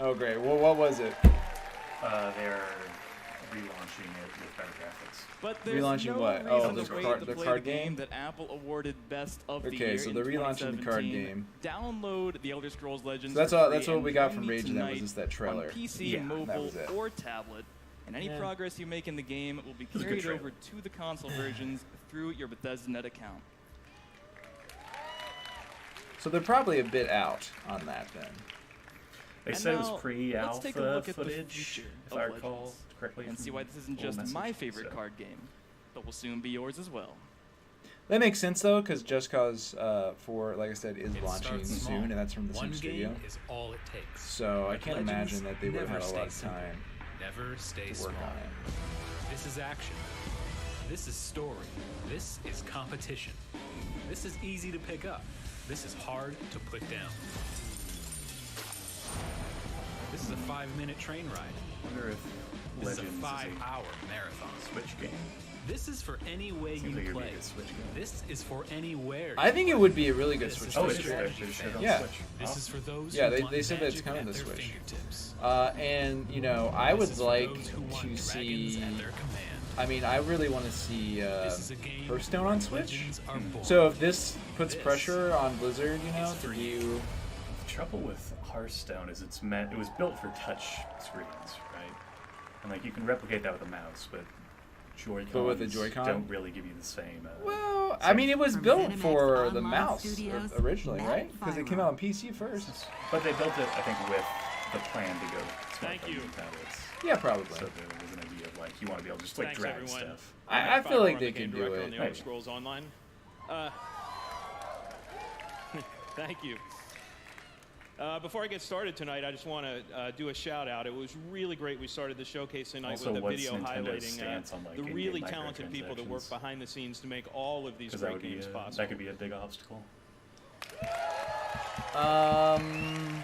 Oh, great. Well, what was it? They're relaunching it with better graphics. But there's Relaunching no what? reason Oh, to the wait card- to the play card the game game? that Apple awarded Best of the Okay, Year so in they're relaunching the card 2017. game. Download The Elder Scrolls Legends. So that's for all. free That's what and we got join from me Rage. Then was tonight just that trailer. on PC, Yeah, that mobile, was it. or tablet. And any Yeah. progress you make in the game will be was a good carried trailer. over to the console versions through your Bethesda Net account. So they're probably a bit out on that then. They And said it now, was pre-alpha let's take a look at the footage, future if of I recall Legends correctly. and see why this isn't Old just message, my favorite so. card game, but will soon be yours as well. That makes sense though, because Just Cause 4, like I said, is It launching starts small. soon, and that's from the One same game studio. is all it takes. So I But can't Legends imagine that they would have never had a lot of stay simple. time Never stay to small. work on it. This is action. This is story. This is competition. This is easy to pick up. This is hard to put down. This is a 5-minute train ride. I wonder if This is a Legends 5-hour marathon. is a Switch game. This is for any way Seems you like it would be play. a good Switch game. This is for anywhere. I think it would be a really good This Switch. is Oh, for it's game. there. strategy They showed it on Yeah. Switch. This Awesome. is for those Yeah, who they want said that it's magic coming at to their Switch. fingertips. And you know, I This would is for like those who want to dragons see. at their command. I mean, I really want to see This is a game Hearthstone where on Switch. legends are born. So if this puts This pressure on Blizzard, you know, is to for do. The trouble with Hearthstone is it was built for touch screens, right? And like you can replicate that with a mouse, but Joy-Cons But with a Joy-Con? don't really give you the same. Well, I mean, it was From built ZeniMax for the Online mouse Studios, originally, Matt right? Because it came out on PC first. But they built it, I think, with the plan to go Thank smartphones you. and tablets. Yeah, probably. So there was an idea of like you want to be able to just like Thanks, drag everyone. stuff. I feel like they can do On it. the Elder Scrolls Online. Thank you. Before I get started tonight, I just want to do a shout out. It was really great. We started the showcase tonight Also, with a what's video Nintendo's highlighting stance on, like, the in-game really talented people that work microtransactions? behind the scenes to make all of these Because that great would be games possible. that could be a big obstacle.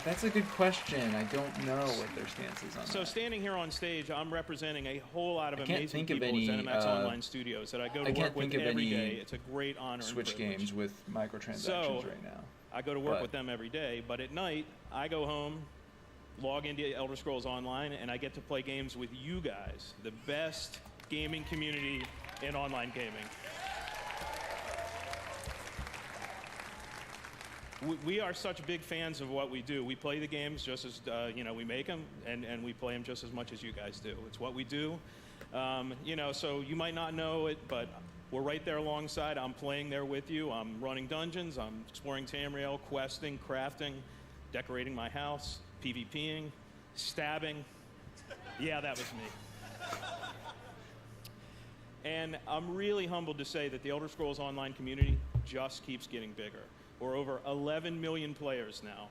That's a good question. I don't know what their stance is on So that. standing here on stage, I'm representing a whole lot of I can't amazing think of people any, at ZeniMax Online Studios that I go to I can't work with think of every any day. It's a great honor Switch and privilege. games with microtransactions So, right now. I go to work But- with them every day, but at night, I go home, log into Elder Scrolls Online, and I get to play games with you guys, the best gaming community in online gaming. We are such big fans of what we do. We play the games just as, we make them, and we play them just as much as you guys do. It's what we do. So you might not know it, but we're right there alongside. I'm playing there with you. I'm running dungeons. I'm exploring Tamriel, questing, crafting, decorating my house, PvPing, stabbing. Yeah, that was me. And I'm really humbled to say that the Elder Scrolls Online community just keeps getting bigger. We're over 11 million players now.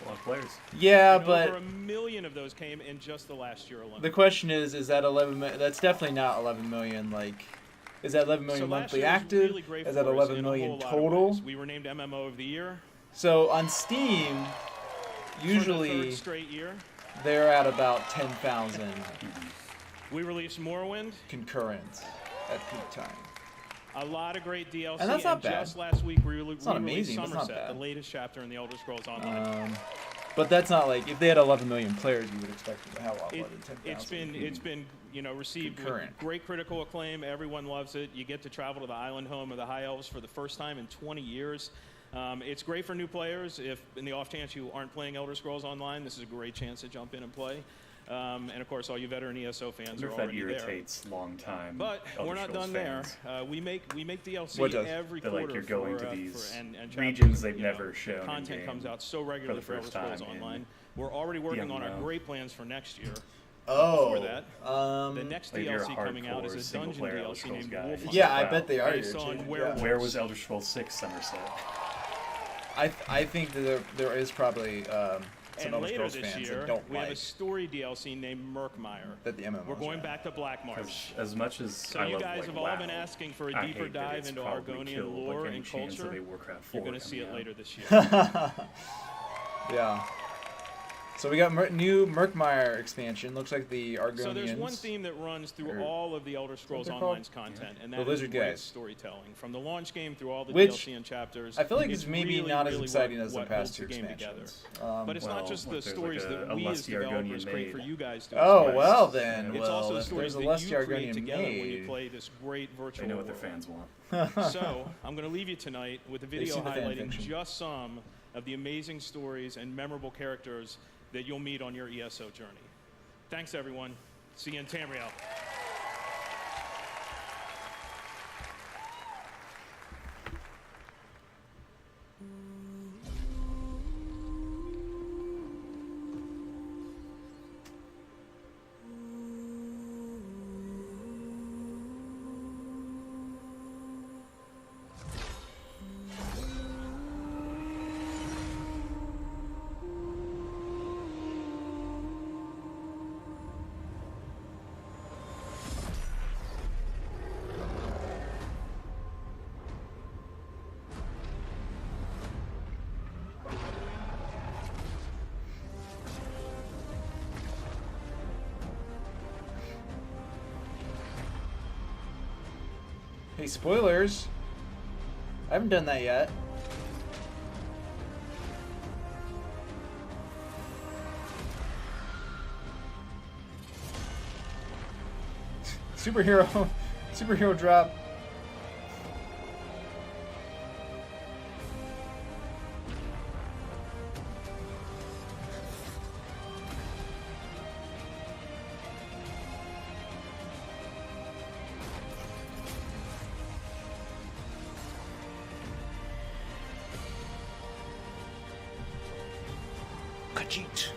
A lot of players. Yeah, And but over 1 million of those came in just the last year alone. the question is that 11 million? That's definitely not 11 million. Like, is that 11 million So last monthly year was active? really great Is for that us 11 in a million whole lot of total? ways. We were named MMO of the year. So on Steam, For the usually third straight year. they're at about 10,000 We released Morrowind. concurrent at peak time. A lot of great DLC. And that's not bad. Just last week, we released not amazing, but it's not Somerset, bad. the latest chapter in the Elder Scrolls Online. But that's not like if they had 11 million players, you would expect them to have a lot more than 10,000. It's been received with Concurrent. great critical acclaim. Everyone loves it. You get to travel to the island home of the High Elves for the first time in 20 years. It's great for new players. If in the off chance you aren't playing Elder Scrolls Online, this is a great chance to jump in and play. And of course, all you veteran ESO I fans wonder are if that already there. irritates long-time But Elder we're not Scrolls done there. fans. We make DLC What does? every That, quarter. like, you're going for, to for- these and chapters, regions they've you know, never shown Content in-game comes out so regularly for Elder first Scrolls time in Online. We're already working on our unknown. great plans for next year. Oh, Before that, the next like, if you're a DLC coming out is hardcore a dungeon single-player Elder DLC Scrolls named guy, Wolf. yeah, I Wow. bet they are. Based on changing, werewolves. yeah. Where was Elder Scrolls 6 Somerset? I think that there is probably some And Elder later Scrolls this fans year, that don't we have a like story DLC named Murkmire. that the MMOs We're going are. back to Black March. As much as So I you love, guys like, have all WoW, been asking for a I deeper hate that dive it's into probably Argonian killed, like, lore any and chance of culture. a Warcraft 4 You're going to see it coming out. later this year. Yeah. So we got new Murkmire expansion. Looks like the Argonians. So there's one theme that runs through all of the Elder Scrolls they're Online's called? content, and The that is lizard great guys. storytelling. From the launch game through all the Which DLC and chapters. I feel like it's it's maybe really, not as really exciting what as the holds past two the game together. expansions. But it's not just the there's stories like that a we as lusty developers Argonian create for maid. you guys to Oh, express. well then. It's well, also if stories there's a that lusty you create Argonian together when you maid. play this great virtual They know what their world. fans want. So I'm going to leave you tonight with a video seen the fan highlighting fiction. just some of the amazing stories and memorable characters that you'll meet on your ESO journey. Thanks, everyone. See you in Tamriel. Hey, spoilers. I haven't done that yet. Superhero drop. Khajiit.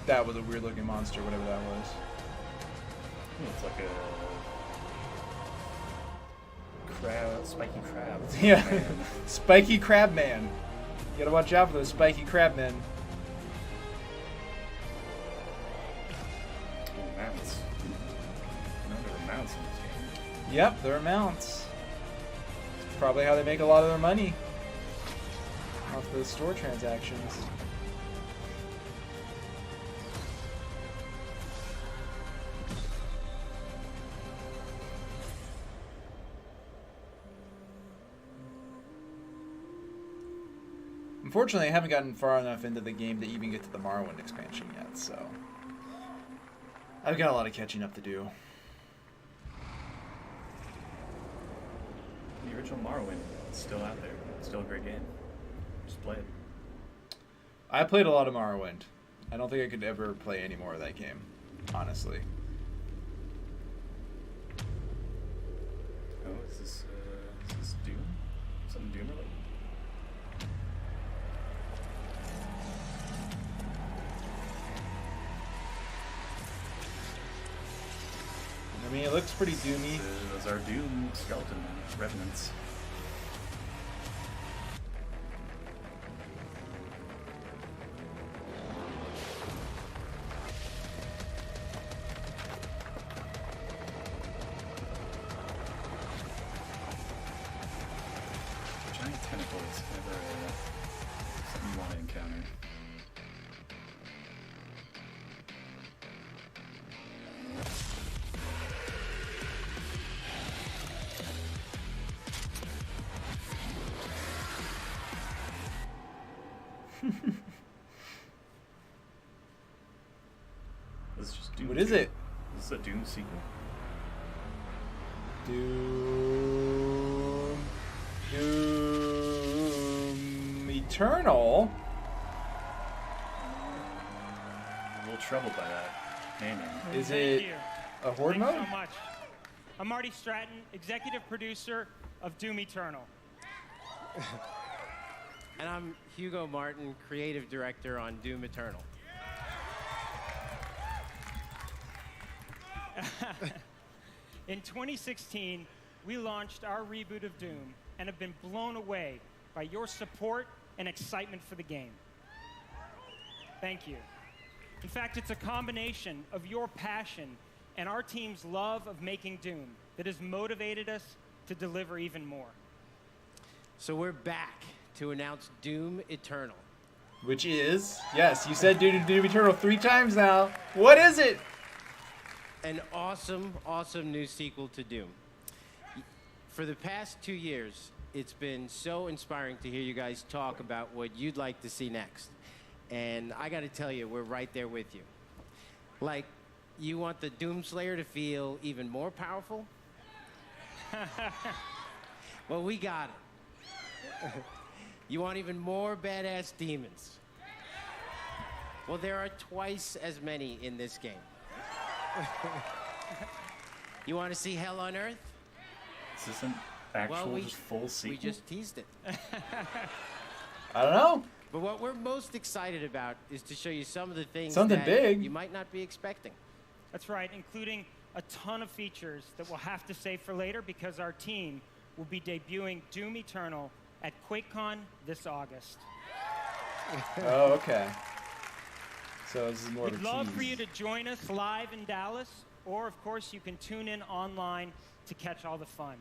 That was a weird looking monster, whatever that was. It's like a crab, spiky crab. Yeah. Man. Spiky crab man. You gotta watch out for those spiky crab men. Ooh, mounts. No, there were mounts in this game. Yep, there are mounts. It's probably how they make a lot of their money. Off those store transactions. Unfortunately, I haven't gotten far enough into the game to even get to the Morrowind expansion yet, so I've got a lot of catching up to do. The original Morrowind is still out there. It's still a great game. Just play it. I played a lot of Morrowind. I don't think I could ever play any more of that game, honestly. Oh, is this Doom? Something Doom related? I mean, it looks pretty doomy. Those are Doom skeleton remnants. Giant tentacles, never something you want to encounter. This is just Doom. What is 2. it? Is this a Doom sequel? Doom Eternal. I'm a little troubled by that naming. Is Thank it you. a horde Thanks mode? so much. I'm Marty Stratton, executive producer of Doom Eternal. And I'm Hugo Martin, creative director on Doom Eternal. In 2016, we launched our reboot of Doom and have been blown away by your support and excitement for the game. Thank you. In fact, it's a combination of your passion and our team's love of making Doom that has motivated us to deliver even more. So we're back to announce Doom Eternal. Which is, yes, you said Doom Eternal 3 times now. What is it? An awesome, awesome new sequel to Doom. For the past 2 years, it's been so inspiring to hear you guys talk about what you'd like to see next. And I gotta tell you, we're right there with you. Like, you want the Doomslayer to feel even more powerful? Well, we got it. You want even more badass demons? Well, there are twice as many in this game. You want to see hell on earth? Is this an actual just full sequel? We just teased it. I don't know. But what we're most excited about is to show you some of the things Something that big. you might not be expecting. That's right, including a ton of features that we'll have to save for later because our team will be debuting Doom Eternal at QuakeCon this August. Oh, okay. So this is more of a We'd love tease. for you to join us live in Dallas, or of course you can tune in online to catch all the fun.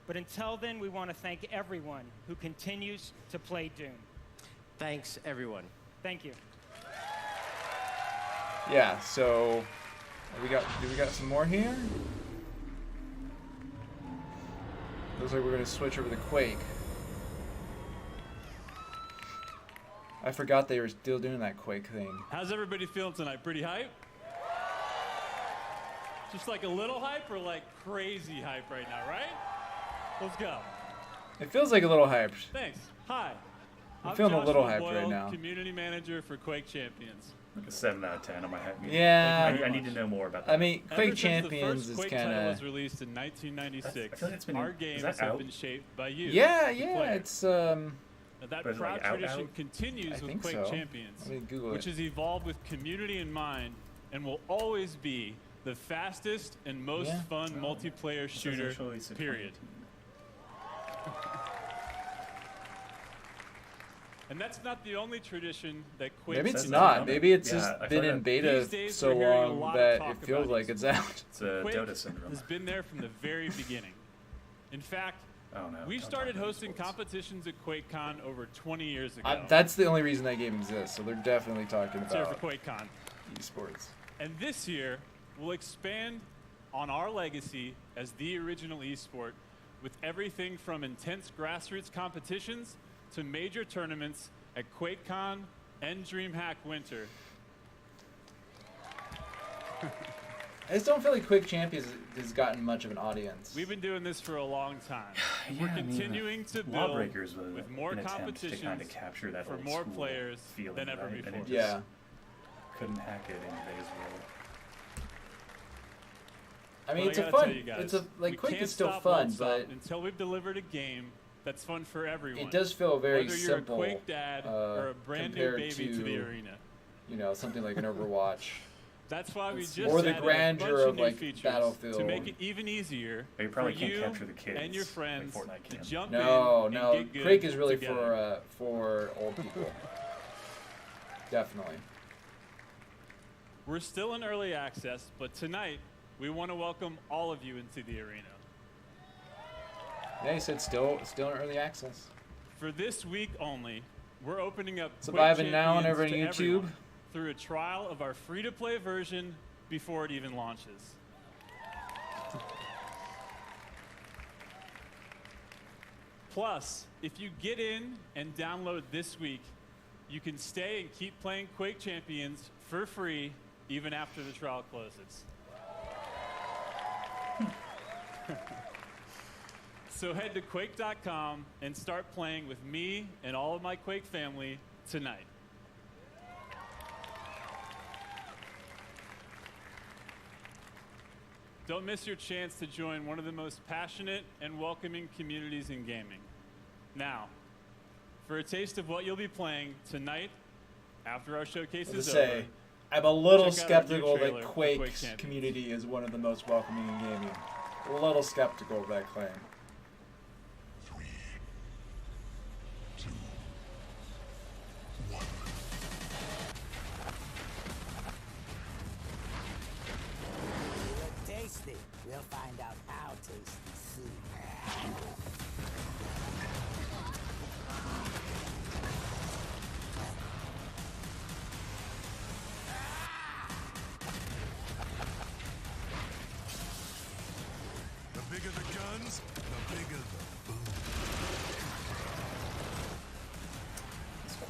But until then, we want to thank everyone who continues to play Doom. Thanks, everyone. Thank you. Yeah, so do we got some more here? Looks like we're gonna switch over to Quake. I forgot they were still doing that Quake thing. How's everybody feeling tonight? Pretty hype? Just like a little hype or like crazy hype right now, right? Let's go. It feels like a little hyped. Thanks. Hi. I'm feeling a little Joshua hyped right Boyle, now. Community manager for Quake Champions. Like a 7 out of 10 on my head. Yeah. I need to know more about that. I mean, Ever Quake since Champions the is first Quake title kind was of. released in 1996. I feel like it's been- our is games that have out? been shaped by you. Yeah, the yeah, player. it's Now, that But is it, proud like, out, tradition out? continues I with think Quake so. Champions, Let me Google which it. has evolved with community in mind and will always be the fastest and most Yeah. fun multiplayer shooter, actually said period. And that's not the only tradition that Quake Maybe it's Says not. that. Maybe it's Yeah, just I been feel in like beta these days so we're hearing a long lot of that talk it feels about like it's out. It's a Quake Dota syndrome. has been there from the very beginning. In fact, Oh no. we don't started talk about hosting esports. competitions at QuakeCon over 20 years ago. That's the only reason that game exists. So they're definitely talking It's here for about QuakeCon. esports. And this year, we'll expand on our legacy as the original esport with everything from intense grassroots competitions to major tournaments at QuakeCon and DreamHack Winter. I just don't feel like Quake Champions has gotten much of an audience. We've been doing this for a long time. Yeah, We're I mean, continuing to build Lawbreakers was with more an attempt to competitions kind of capture that for old more school players feeling, than ever right? And before. it just Yeah. couldn't hack it in today's world. I mean, But it's I a gotta fun. tell you guys, It's a we like Quake can't is still stop, fun, won't stop but until we've delivered a game that's fun for everyone. it does feel very Whether you're simple. a Quake dad or a brand new compared baby to the to, arena. You know, something like an Overwatch. That's why we just Or the added grandeur a bunch of, new like, features Battlefield. to make it even easier But you probably for can't you capture the kids and your like friends Fortnite to can. jump No, in no. and get good Quake is really together. for old people. Definitely. We're still in early access, but tonight we want to welcome all of you into the arena. Yeah, he said still in early access. For this week only, we're opening up Surviving Quake now and Champions over on to YouTube. everyone through a trial of our free-to-play version before it even launches. Plus, if you get in and download this week, you can stay and keep playing Quake Champions for free even after the trial closes. So head to Quake.com and start playing with me and all of my Quake family tonight. Don't miss your chance to join one of the most passionate and welcoming communities in gaming. Now, for a taste of what you'll be playing tonight after our showcase As is I over. say, I'm a little check out our new skeptical trailer that for Quake Quake's Champions. community is one of the most welcoming in gaming. A little skeptical of that claim. Tasty. We'll find out how tasty.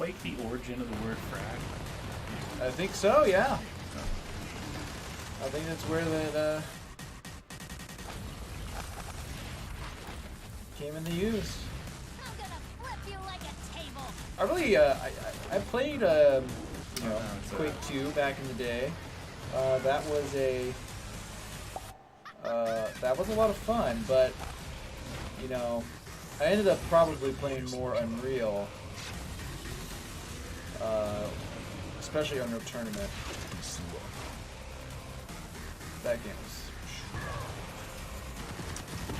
Quake the origin of the word frag? I think so, yeah. I think that's where that came into use. I'm gonna flip you like a table. I really, I played, you know, Quake 2 back in the day. That was a lot of fun, but, you know, I ended up probably playing more Unreal, especially Unreal Tournament. That game was...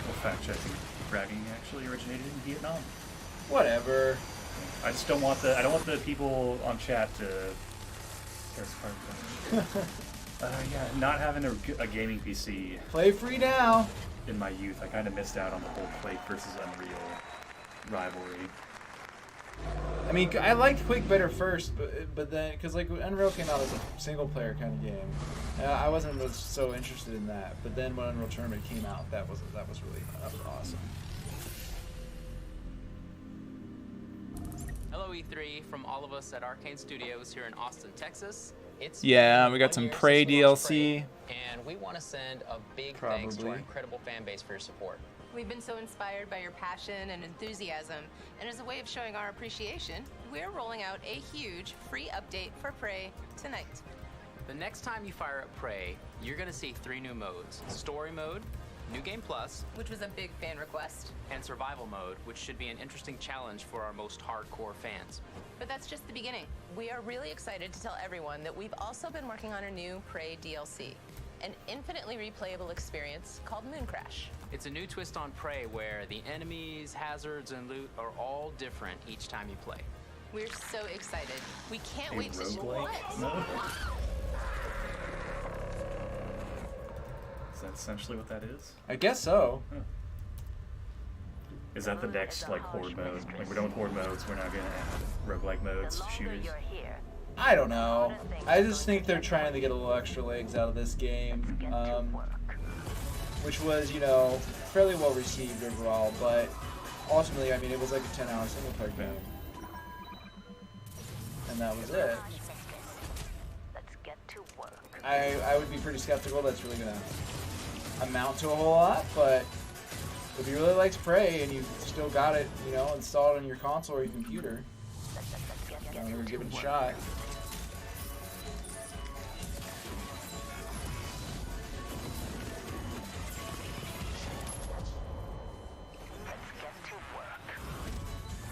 Well, fact checking. Fragging actually originated in Vietnam. Whatever. I just don't want I don't want the people on chat to tear us apart. Yeah, not having a gaming PC Play free now. in my youth, I kind of missed out on the whole Quake versus Unreal rivalry. I mean, I liked Quake better first, but then, because like Unreal came out as a single player kind of game, I wasn't so interested in that. But then when Unreal Tournament came out, that was awesome. Hello E3 from all of us at Arcane Studios here in Austin, Texas. It's Yeah, we got some 1 year Prey since we launched DLC. Prey, and we want to send a big thanks to our Probably. incredible fan base for your support. We've been so inspired by your passion and enthusiasm, and as a way of showing our appreciation, we're rolling out a huge free update for Prey tonight. The next time you fire up Prey, you're going to see 3 new modes: Story Mode, New Game Plus, Which was a big fan request. and Survival Mode, which should be an interesting challenge for our most hardcore fans. But that's just the beginning. We are really excited to tell everyone that we've also been working on a new Prey DLC, an infinitely replayable experience called Moon Crash. It's a new twist on Prey where the enemies, hazards, and loot are all different each time you play. We're so excited. We can't A wait to roguelike mode? Is that essentially what that is? I guess so. Is that the next like horde mode? Like we're done with horde modes, we're now gonna add roguelike modes, shooters. I don't know. I just think they're trying to get a little extra legs out of this game, which was, you know, fairly well received overall, but ultimately, I mean, it was like a 10-hour single-player game. And that was it. I would be pretty skeptical that's really going to amount to a whole lot, but if you really liked Prey and you've still got it, you know, installed on your console or your computer, you know, give it a shot.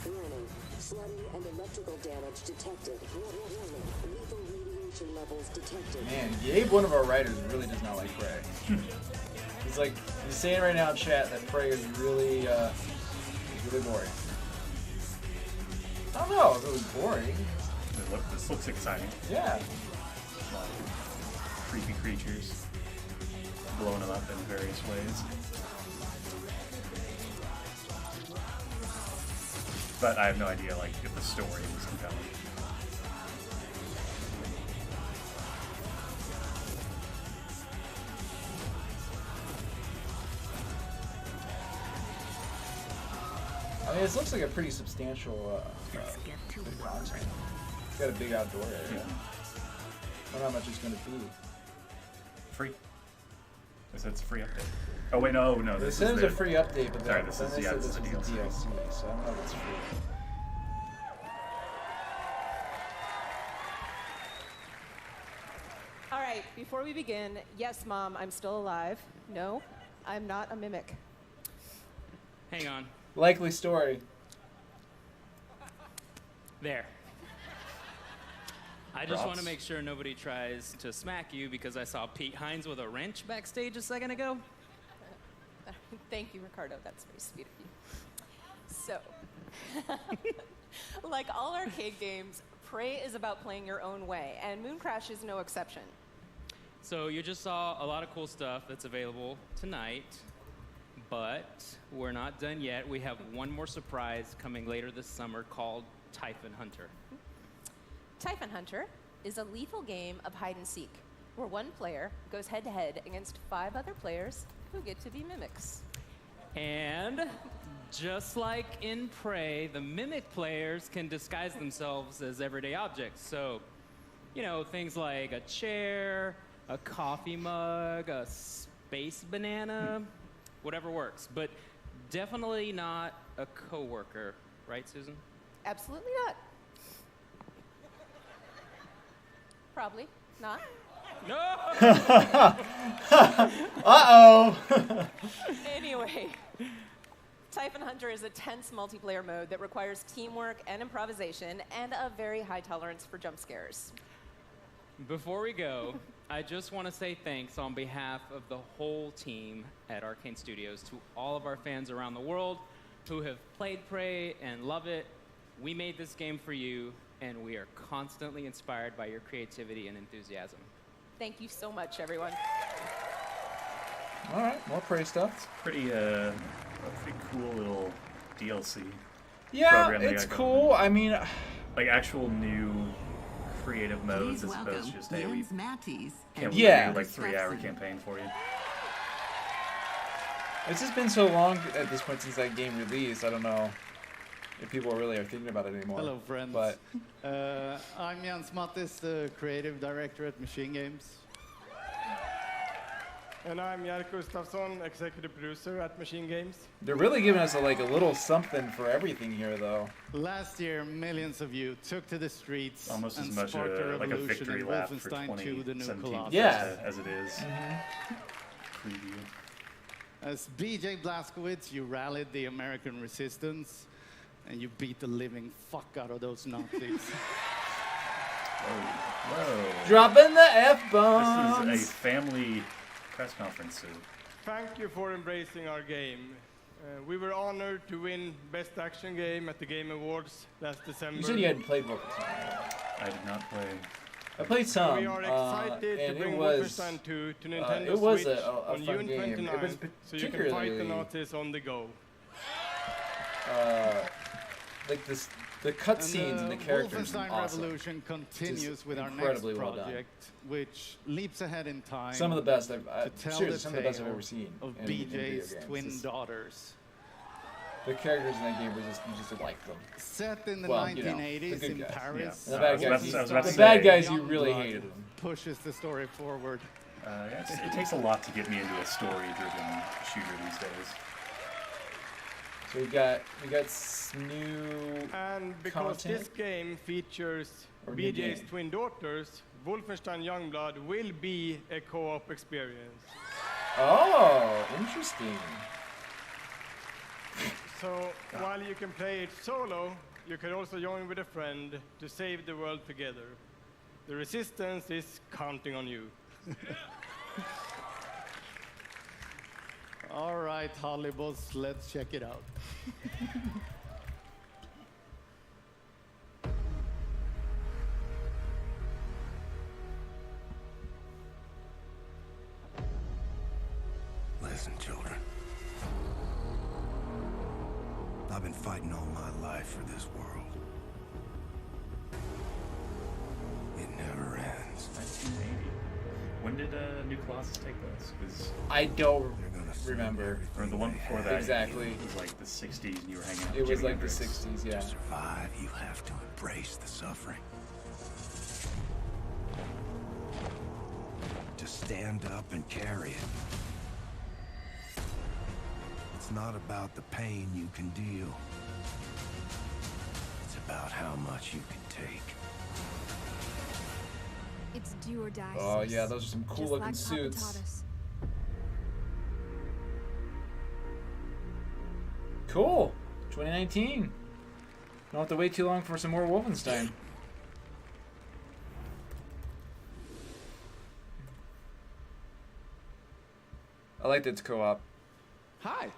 Warning, flooding and electrical damage detected. Warning, lethal radiation levels detected. Man, Gabe, one of our writers, really does not like Prey. He's saying right now in chat that Prey is really boring. I don't know if it was boring. This looks exciting. Yeah. A lot of creepy creatures, blowing them up in various ways. But I have no idea, like, if the story was compelling. I mean, this looks like a pretty substantial content. It's got a big outdoor area. Yeah. I wonder how much it's going to be. Free. This is a free update. Oh wait, no. This is is the, a free update, but sorry, then this they is said this the was DLC. the DLC, so I don't know if it's free. All right, before we begin, yes, Mom, I'm still alive. No, I'm not a mimic. Hang on. Likely story. There. I just want to Props. make sure nobody tries to smack you because I saw Pete Hines with a wrench backstage a second ago. Thank you, Ricardo. That's very sweet of you. So, like all arcade games, Prey is about playing your own way, and Moon Crash is no exception. So you just saw a lot of cool stuff that's available tonight, but we're not done yet. We have one more surprise coming later this summer called Typhon Hunter. Typhon Hunter is a lethal game of hide and seek, where one player goes head-to-head against 5 other players who get to be mimics. And just like in Prey, the Mimic players can disguise themselves as everyday objects. So, you know, things like a chair, a coffee mug, a space banana, whatever works. But definitely not a coworker, right, Susan? Absolutely not. Probably not. No! Uh-oh! Anyway, Typhon Hunter is a tense multiplayer mode that requires teamwork and improvisation and a very high tolerance for jump scares. Before we go, I just want to say thanks on behalf of the whole team at Arcane Studios to all of our fans around the world who have played Prey and love it. We made this game for you, and we are constantly inspired by your creativity and enthusiasm. Thank you so much, everyone. All right, more Prey stuff. Pretty cool little DLC. Yeah, program they it's got cool. going. I mean, Like actual new creative modes Please as opposed to just, hey, we Jens Mattis can't and Yeah. do like 3-hour campaign for you. it's just been so long at this point since that game released. I don't know if people really are thinking about it anymore. Hello, friends. But I'm Jens Mattis, the creative director at Machine Games. And I'm Jarko Gustafsson, executive producer at Machine Games. they're really giving us a little something for everything here, though. Last year, millions of you took to the streets Almost and as much sparked a like a revolution victory in lap for Wolfenstein 2, the new 2017 Colossus. Yeah. as it is. Preview. As BJ Blazkowicz, you rallied the American resistance, and you beat the living fuck out of those Nazis. Whoa. Dropping the F-bombs. This is a family press conference. So Thank you for embracing our game. We were honored to win Best Action Game at the Game Awards last December. You said you hadn't played Wolfenstein. I did not play. I played some, We are excited and to bring it was Wolfenstein 2 to Nintendo it was Switch a on fun June game. 29th, It was so you can fight the particularly Nazis on the go. like this, the cutscenes and the characters. Wolfenstein Awesome. Revolution continues Just with our next incredibly well done. project, which leaps ahead in time. Some of the best to tell seriously, the some of the best I've tale ever seen of in video BJ's games. twin It's- daughters. The characters in that game were just, you just like them. Set in the Well, you know, 1980s the good in guys. Paris, Yeah. The bad guys, I was about to the say, bad guys you young really blood hated them. pushes the story forward. It takes a lot to get me into a story-driven shooter these days. So we got new And because content? this game features Or new BJ's game? twin daughters, Wolfenstein Youngblood will be a co-op experience. Oh, interesting. So while you can play it solo, you can also join with a friend to save the world together. The resistance is counting on you. All right, Hollybus, let's check it out. Listen, children. I've been fighting all my life for this world. It never ends. 1980. When did New Colossus take place? 'Cause I don't remember. or the one before that. Exactly. It was like the 60s, and you were hanging out. It with was Jimi like the Hendrix. 60s, yeah. To survive, you have to embrace the suffering. To stand up and carry it. It's not about the pain you can deal. It's about how much you can take. It's do or die. Oh sis. yeah, those are some cool Just looking like Papa suits. taught us. Cool. 2019. Don't have to wait too long for some more Wolfenstein. I like that it's co-op. Hi.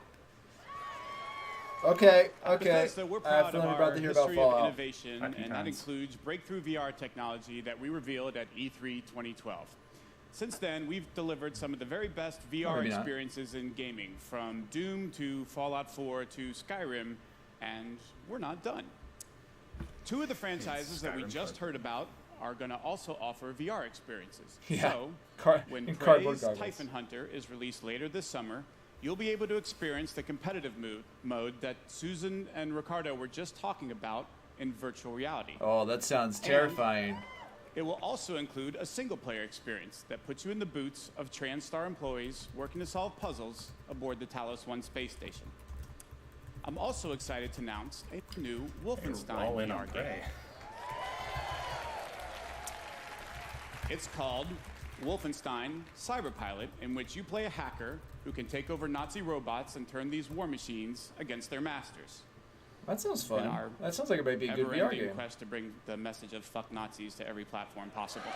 Okay, At okay. Bethesda, we're I proud feel of I'm our about to hear about history of Fallout. innovation, and that includes breakthrough VR technology that we revealed at E3 2012. Since then, we've delivered some of the very best VR maybe not. experiences in gaming, from Doom to Fallout 4 to Skyrim, and we're not done. Two of the franchises that we Skyrim just heard about are going to also offer VR experiences. Yeah. So, Car- when in cardboard Prey's goggles. Typhon Hunter is released later this summer, you'll be able to experience the competitive mode that Susan and Ricardo were just talking about in virtual reality. Oh, that sounds terrifying. It will also include a single-player experience that puts you in the boots of TranStar employees working to solve puzzles aboard the Talos 1 space station. I'm also excited to announce a new Wolfenstein VR game. It's called Wolfenstein Cyberpilot, in which you play a hacker who can take over Nazi robots and turn these war machines against their masters. That sounds fun. In our That sounds like it might be a good VR ever-ending game. quest to bring the message of fuck Nazis to every platform possible.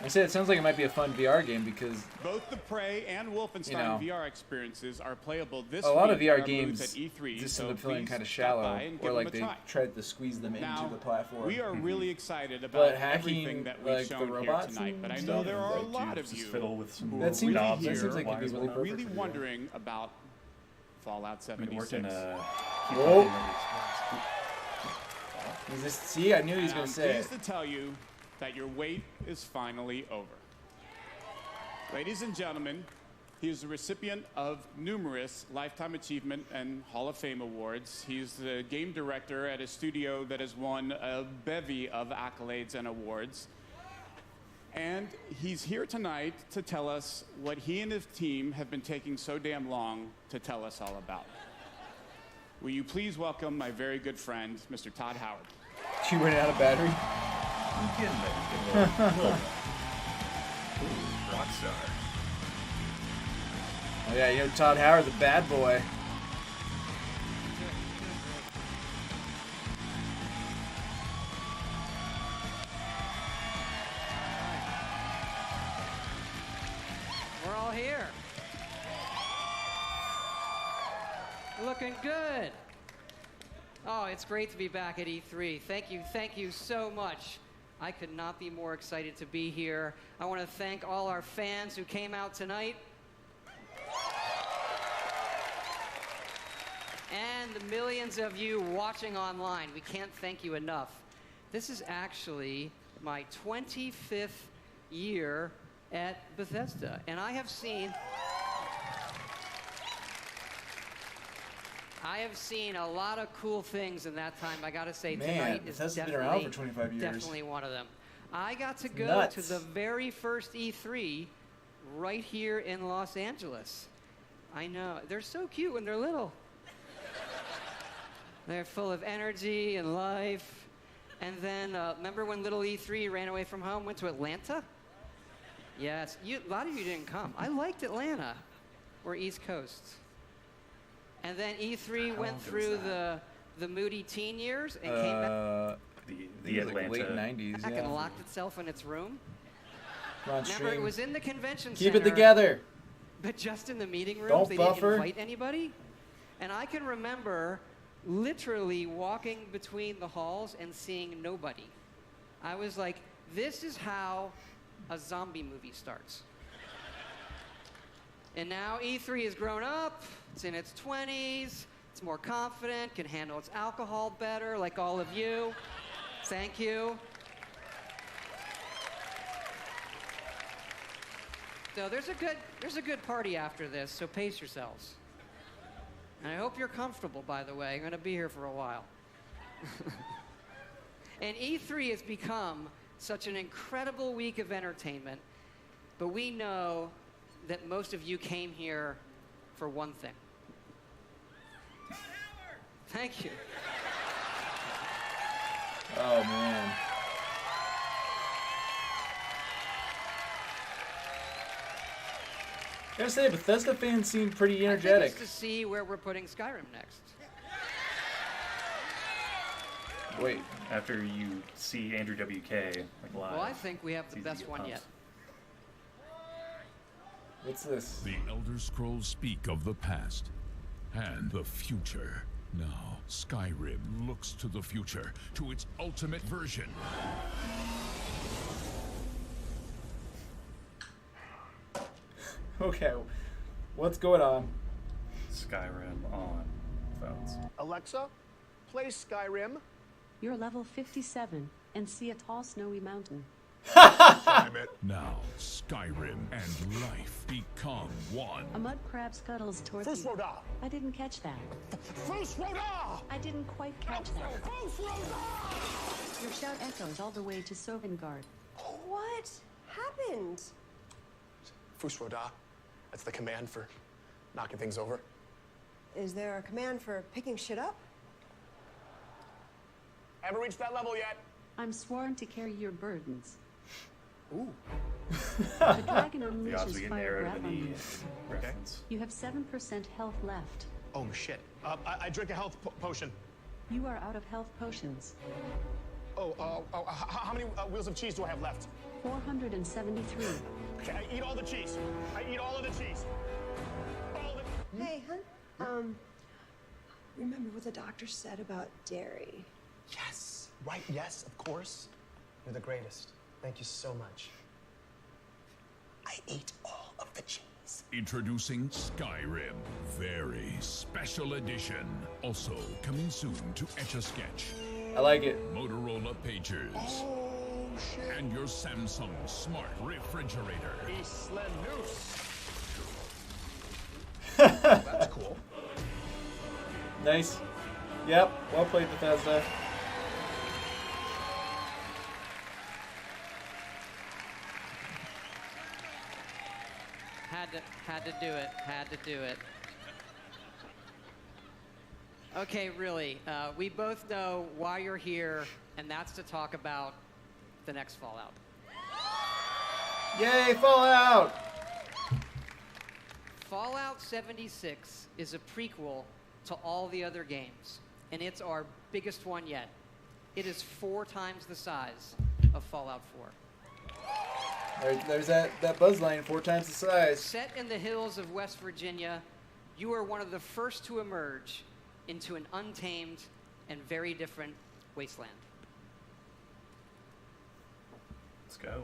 I say it sounds like it might be a fun VR game because Both the Prey and Wolfenstein VR experiences are playable this a lot week of VR at our booth games at E3, just so end up feeling please kind of stop by shallow, and or give like them they a try. tried to squeeze them Now, into the platform. we are really excited But about hacking, everything that we've like, the shown here robots tonight, and but I know stuff, there are a like, lot just of you fiddle with some who That are seems- really that here seems like it'd be really perfect really for you. wondering about Fallout 76. Whoa. Is this, see, I knew he was And going to I'm say pleased it. to tell you that your wait is finally over. Ladies and gentlemen, he is the recipient of numerous Lifetime Achievement and Hall of Fame awards. He's the game director at a studio that has won a bevy of accolades and awards. And he's here tonight to tell us what he and his team have been taking so damn long to tell us all about. Will you please welcome my very good friend, Mr. Todd Howard. She ran out of battery. Rockstar. Oh yeah, you know Todd Howard, the bad boy. We're all here. Looking good. Oh, it's great to be back at E3. Thank you so much. I could not be more excited to be here. I want to thank all our fans who came out tonight. And the millions of you watching online. We can't thank you enough. This is actually my 25th year at Bethesda, and I have seen a lot of cool things in that time. I gotta say, Man, tonight is Bethesda's been around for 25 years. definitely one of them. I got to go Nuts. to the very first E3 right here in Los Angeles. I know, they're so cute when they're little. They're full of energy and life. And then, remember when little E3 ran away from home, went to Atlanta? Yes, a lot of you didn't come. I liked Atlanta. We're East Coast. And then E3 went through the moody teen years and came back. The Atlanta. Like late 90s, Back yeah. and locked itself in its room. Come on, Remember, it stream. was in the convention Keep center. it together. But just in the meeting rooms, Don't they buffer. didn't invite anybody. And I can remember literally walking between the halls and seeing nobody. I was like, this is how a zombie movie starts. And now E3 has grown up, it's in its 20s, it's more confident, can handle its alcohol better, like all of you. Thank you. So there's a good party after this, so pace yourselves. And I hope you're comfortable, by the way. I'm going to be here for a while. And E3 has become such an incredible week of entertainment, but we know that most of you came here for one thing. Thank you. Oh, man. I gotta say, Bethesda fans seem pretty energetic. I think it's to see where we're putting Skyrim next. Wait. After you see Andrew WK like live. Well, I think we have the it's easy to best get one pumped. yet. What's this? The Elder Scrolls speak of the past and the future. Now, Skyrim looks to the future, to its ultimate version. Okay, what's going on? Skyrim on phones. Alexa, play Skyrim. You're level 57 and see a tall snowy mountain. Now, Skyrim and life become one. A mud crab scuttles towards First you. Roda! I didn't catch that. First Roda! I didn't quite catch that. First Roda! Your shout echoes all the way to Sovngarde. What happened? First Roda. That's the command for knocking things over. Is there a command for picking shit up? Haven't reached that level yet. I'm sworn to carry your burdens. Ooh. The dragon The odds we unleashes get fire narrowed breath in on you. the reference. You have 7% health left. Oh, shit. I drink a health potion. You are out of health potions. How many wheels of cheese do I have left? 473. Okay, I eat all the cheese. I eat all of the cheese. Hey, hun. Remember what the doctor said about dairy? Yes. Right, yes, of course. You're the greatest. Thank you so much. I ate all of the cheese. Introducing Skyrim, very special edition. Also coming soon to Etch-a-Sketch. I like it. Motorola Pagers. Oh, shit. And your Samsung Smart Refrigerator. Isla Noose. That's cool. Nice. Yep. Well played, Bethesda. Had to do it. Had to do it. Okay, really. We both know why you're here, and that's to talk about the next Fallout. Yay, Fallout! Fallout 76 is a prequel to all the other games, and it's our biggest one yet. It is 4 times the size of Fallout 4. There's that buzz line 4 times the size. Set in the hills of West Virginia, you are one of the first to emerge into an untamed and very different wasteland. Let's go.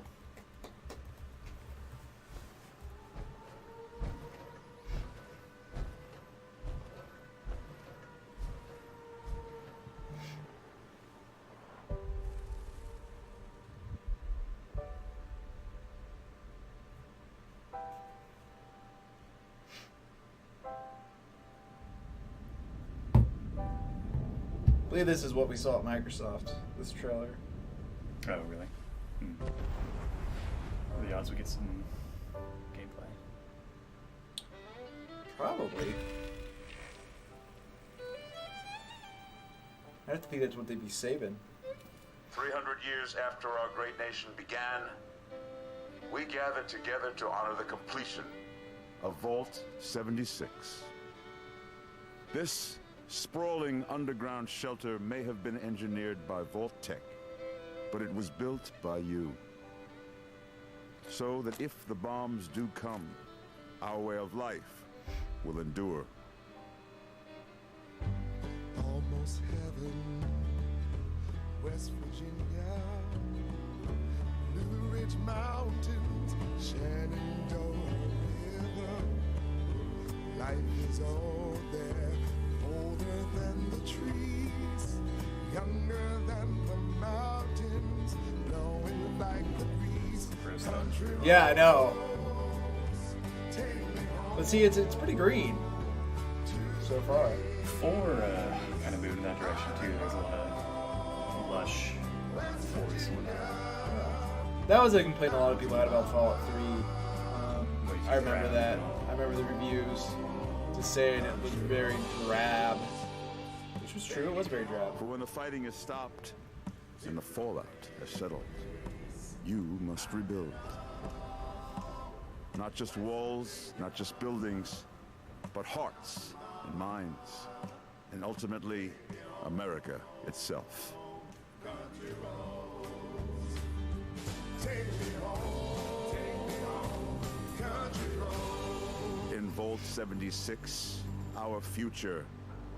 I believe this is what we saw at Microsoft, this trailer. Oh, really? What are the odds we get some gameplay? Probably. I have to think that's what they'd be saving. 300 years after our great nation began, we gathered together to honor the completion of Vault 76. This sprawling underground shelter may have been engineered by Vault Tech, but it was built by you. So that if the bombs do come, our way of life will endure. Almost heaven, West Virginia, Blue Ridge Mountains, Shenandoah River. Life is all there, older than the trees, younger than the mountains, blowing like the breeze. Country Yeah, I know. roads, take me home. But see, it's pretty green so far. 4 kind of moved in that direction too. There's a lot of lush forest and whatnot. That was a complaint a lot of people had about Fallout 3. I remember drab. that. I remember the reviews just saying it was very drab. Which was true, it was very drab. For when the fighting is stopped and the fallout has settled, you must rebuild. Not just walls, not just buildings, but hearts and minds, and ultimately, America itself. In Vault 76, our future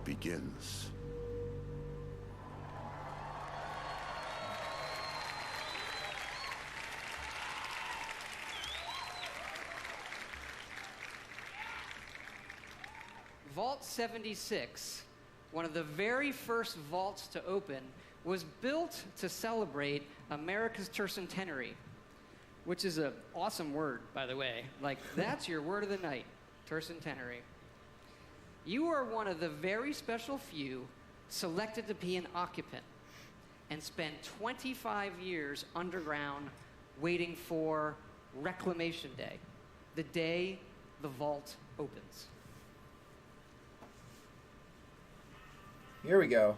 begins. Vault 76, one of the very first vaults to open, was built to celebrate America's tercentenary, which is an awesome word, by the way. Like, that's your word of the night, tercentenary. You are one of the very special few selected to be an occupant and spend 25 years underground waiting for Reclamation Day, the day the vault opens. Here we go.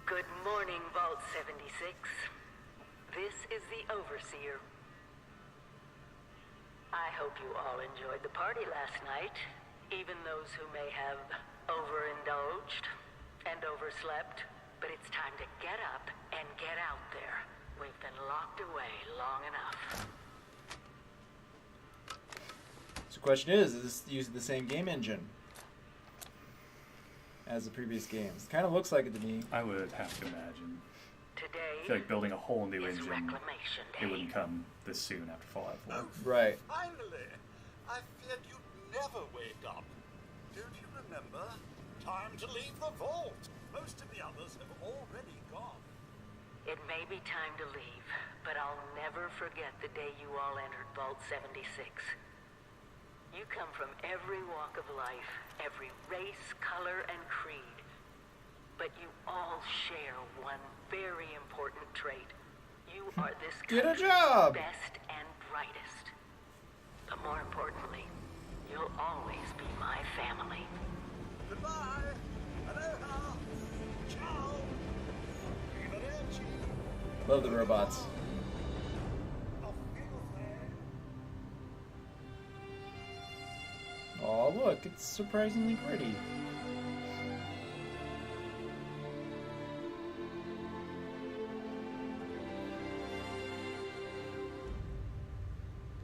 Good morning, Vault 76. This is the Overseer. I hope you all enjoyed the party last night, even those who may have overindulged and overslept. But it's time to get up and get out there. We've been locked away long enough. So the question is this using the same game engine as the previous games? It kind of looks like it to me. I would have to imagine. Today I feel like building a whole new is engine, Reclamation Day. it wouldn't come this soon after Fallout 4. Right. Finally! I feared you'd never wake up. Don't you remember? Time to leave the vault. Most of the others have already gone. It may be time to leave, but I'll never forget the day you all entered Vault 76. You come from every walk of life, every race, color, and creed. But you all share one very important trait. You are this Get a country's job! best and brightest. But more importantly, you'll always be my family. Goodbye. Aloha. Ciao. Arrivederci. Love the robots. Oh, look, it's surprisingly pretty.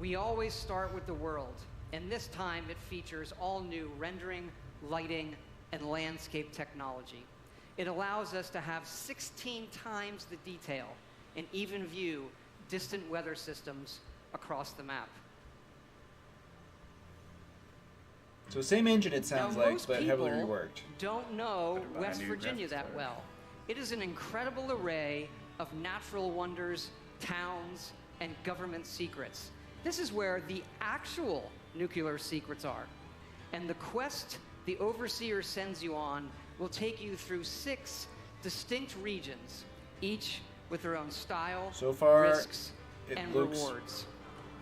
We always start with the world, and this time it features all new rendering, lighting, and landscape technology. It allows us to have 16 times the detail and even view distant weather systems across the map. So same engine it sounds Now, like, most but heavily people reworked. don't know Better buy a West new Virginia graphics that card. well. It is an incredible array of natural wonders, towns, and government secrets. This is where the actual nuclear secrets are. And the quest the Overseer sends you on will take you through 6 distinct regions, each with their own style, So far, risks, it and looks- rewards.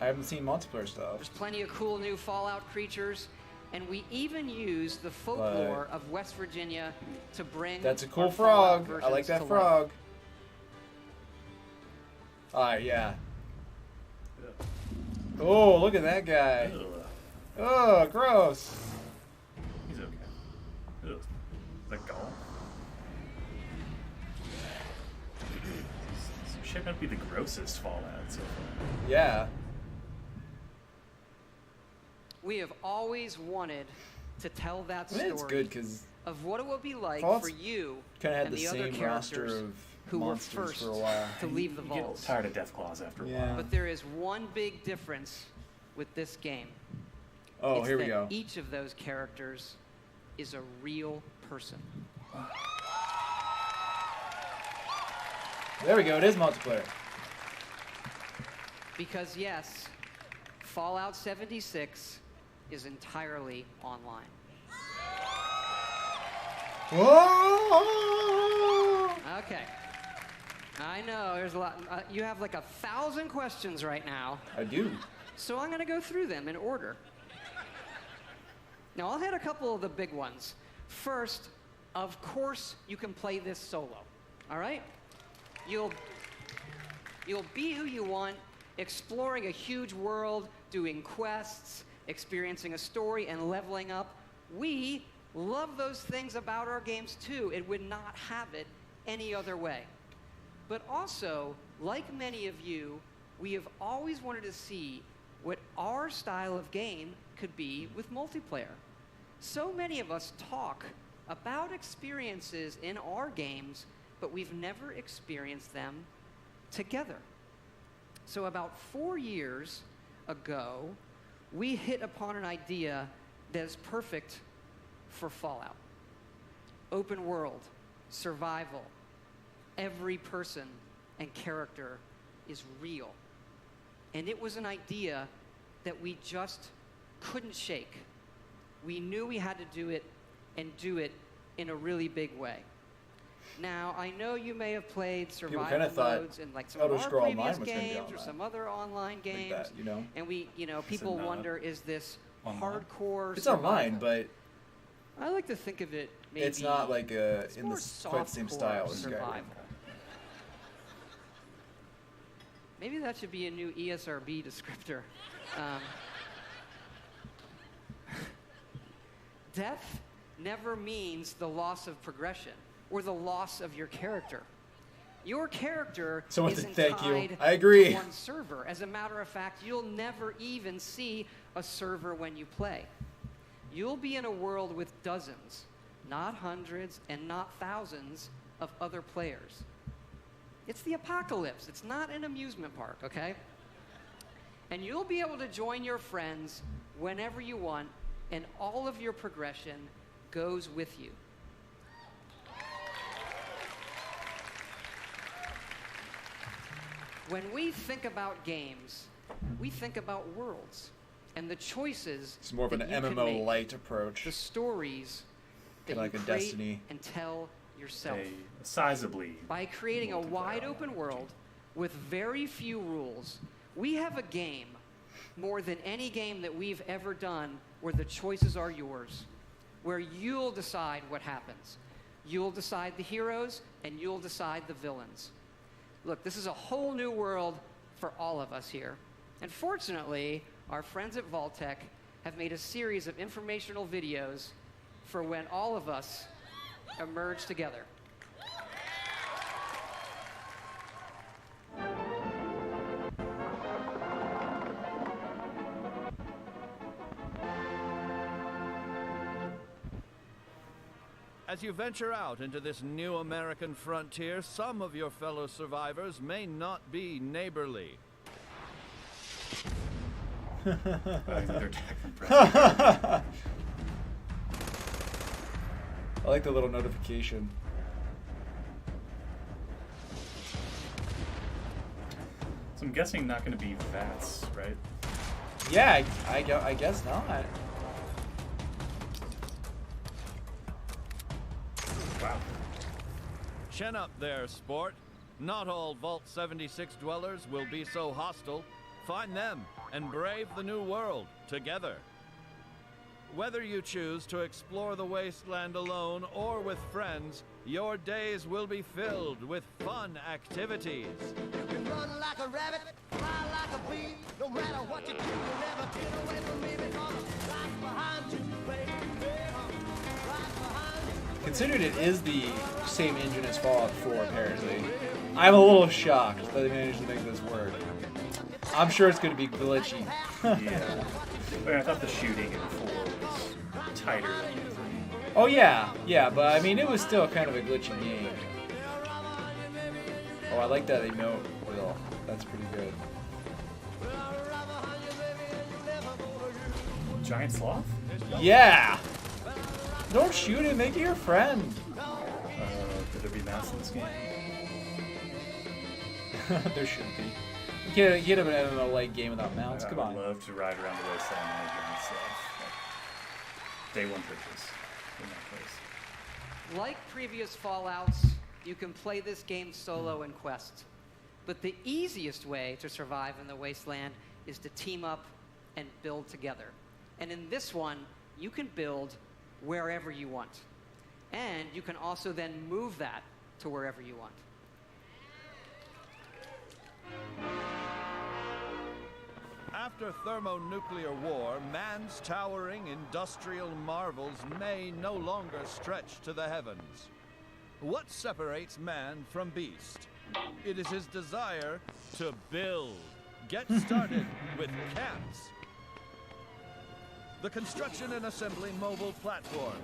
I haven't seen multiplayer stuff. There's plenty of cool new Fallout creatures, and we even use the folklore of West Virginia to bring That's a cool our Fallout frog. I like versions that to life. frog. Yeah. Oh, look at that guy. Oh, gross. He's okay. Ugh. Is that gall? This shit might be the grossest Fallout so far. Yeah. We have always wanted to tell that I mean, story it's good because of what it will be like Fallout's for you kind of had and the the other same roster characters of who were monsters first for a while. to leave the You get vaults. tired of Deathclaws after a while. But there is one big difference with this game. Oh, It's here we that go. Each of those characters is a real person. There we go. It is multiplayer. Because yes, Fallout 76 is entirely online. Whoa! Okay. I know there's a lot. You have like 1,000 questions right now. I do. So I'm going to go through them in order. Now, I'll hit a couple of the big ones. First, of course, you can play this solo. All right? You'll be who you want, exploring a huge world, doing quests, experiencing a story, and leveling up. We love those things about our games too. It would not have it any other way. But also, like many of you, we have always wanted to see what our style of game could be with multiplayer. So many of us talk about experiences in our games, but we've never experienced them together. So about 4 years ago, we hit upon an idea that is perfect for Fallout. Open world, survival, every person and character is real. And it was an idea that we just couldn't shake. We knew we had to do it and do it in a really big way. Now, I know you may have played survival modes in like some of our previous games or some other online games, like that, you know? And we, you know, people wonder, is this hardcore It's survival? online, but I like to think of it maybe it's not like it's in more the quite the same style as survival. Skyrim. Maybe that should be a new ESRB descriptor. Death never means the loss of progression or the loss of your character. Your character isn't tied I agree. to one server. As a matter of fact, you'll never even see a server when you play. You'll be in a world with dozens, not hundreds and not thousands of other players. It's the apocalypse. It's not an amusement park, okay? And you'll be able to join your friends whenever you want, and all of your progression goes with you. When we think about games, we think about worlds and the choices. It's more of an that you can MMO make, light approach. the stories that Like you a create Destiny. and tell yourself. A sizably. By creating a wide open world with very few rules, we have a game more than any game that we've ever done where the choices are yours, where you'll decide what happens. You'll decide the heroes and you'll decide the villains. Look, this is a whole new world for all of us here. And fortunately, our friends at Vault-Tec have made a series of informational videos for when all of us emerge together. As you venture out into this new American frontier, some of your fellow survivors may not be neighborly. I like the little notification. So I'm guessing not going to be VATS, right? Yeah, I guess not. Wow. Chin up there, sport. Not all Vault 76 dwellers will be so hostile. Find them and brave the new world together. Whether you choose to explore the wasteland alone or with friends, your days will be filled with fun activities. You can run like a rabbit, fly like a bee. No matter what you do, you'll never get away from me because I'm right behind you, baby. Right behind you. Considering it is the same engine as Fallout 4, apparently, I'm a little shocked that they managed to make this work. I'm sure it's going to be glitchy. Yeah. I thought the shooting in 4 was tighter than in 3. Oh yeah, but I mean it was still kind of a glitchy game. Oh, I like that emote, Will. That's pretty good. Giant sloth? Yeah! Don't shoot him, make it your friend. Could there be mouse in this game? There should be. You can't get him an MMO-like game without mounts. Come on. I would love to ride around the wasteland on a giant sloth. Day one purchase in that place. Like previous Fallouts, you can play this game solo in quests. But the easiest way to survive in the wasteland is to team up and build together. And in this one, you can build wherever you want. And you can also then move that to wherever you want. After thermonuclear war, man's towering industrial marvels may no longer stretch to the heavens. What separates man from beast? It is his desire to build. Get started with camps. The construction and assembly mobile platform.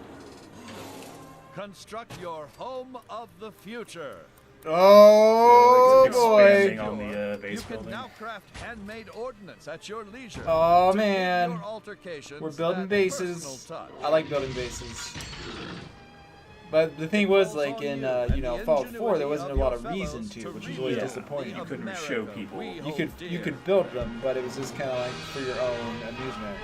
Construct your home of the future. Oh boy! On the base you can building. now craft handmade ordnance at your leisure. Oh to man, give your altercations we're building that bases. personal touch. I like building bases. But the thing was, like in Fallout 4, there wasn't a lot of reason to, which was always disappointing. You couldn't show people. You could build them, but it was just kind of like for your own amusement.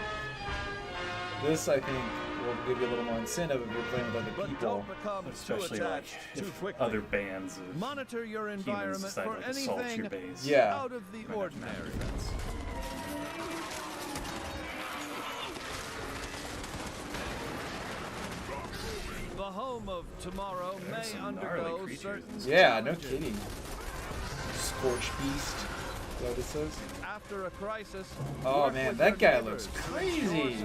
This, I think, will give you a little more incentive if you're playing with other people. Especially like if other bands of Monitor your humans environment decide for to assault your anything base. out of the ordinary. The home of tomorrow may undergo certain Yeah, no kidding. Scorch Beast. Is that what it says? After a crisis, Oh man, that guy looks crazy.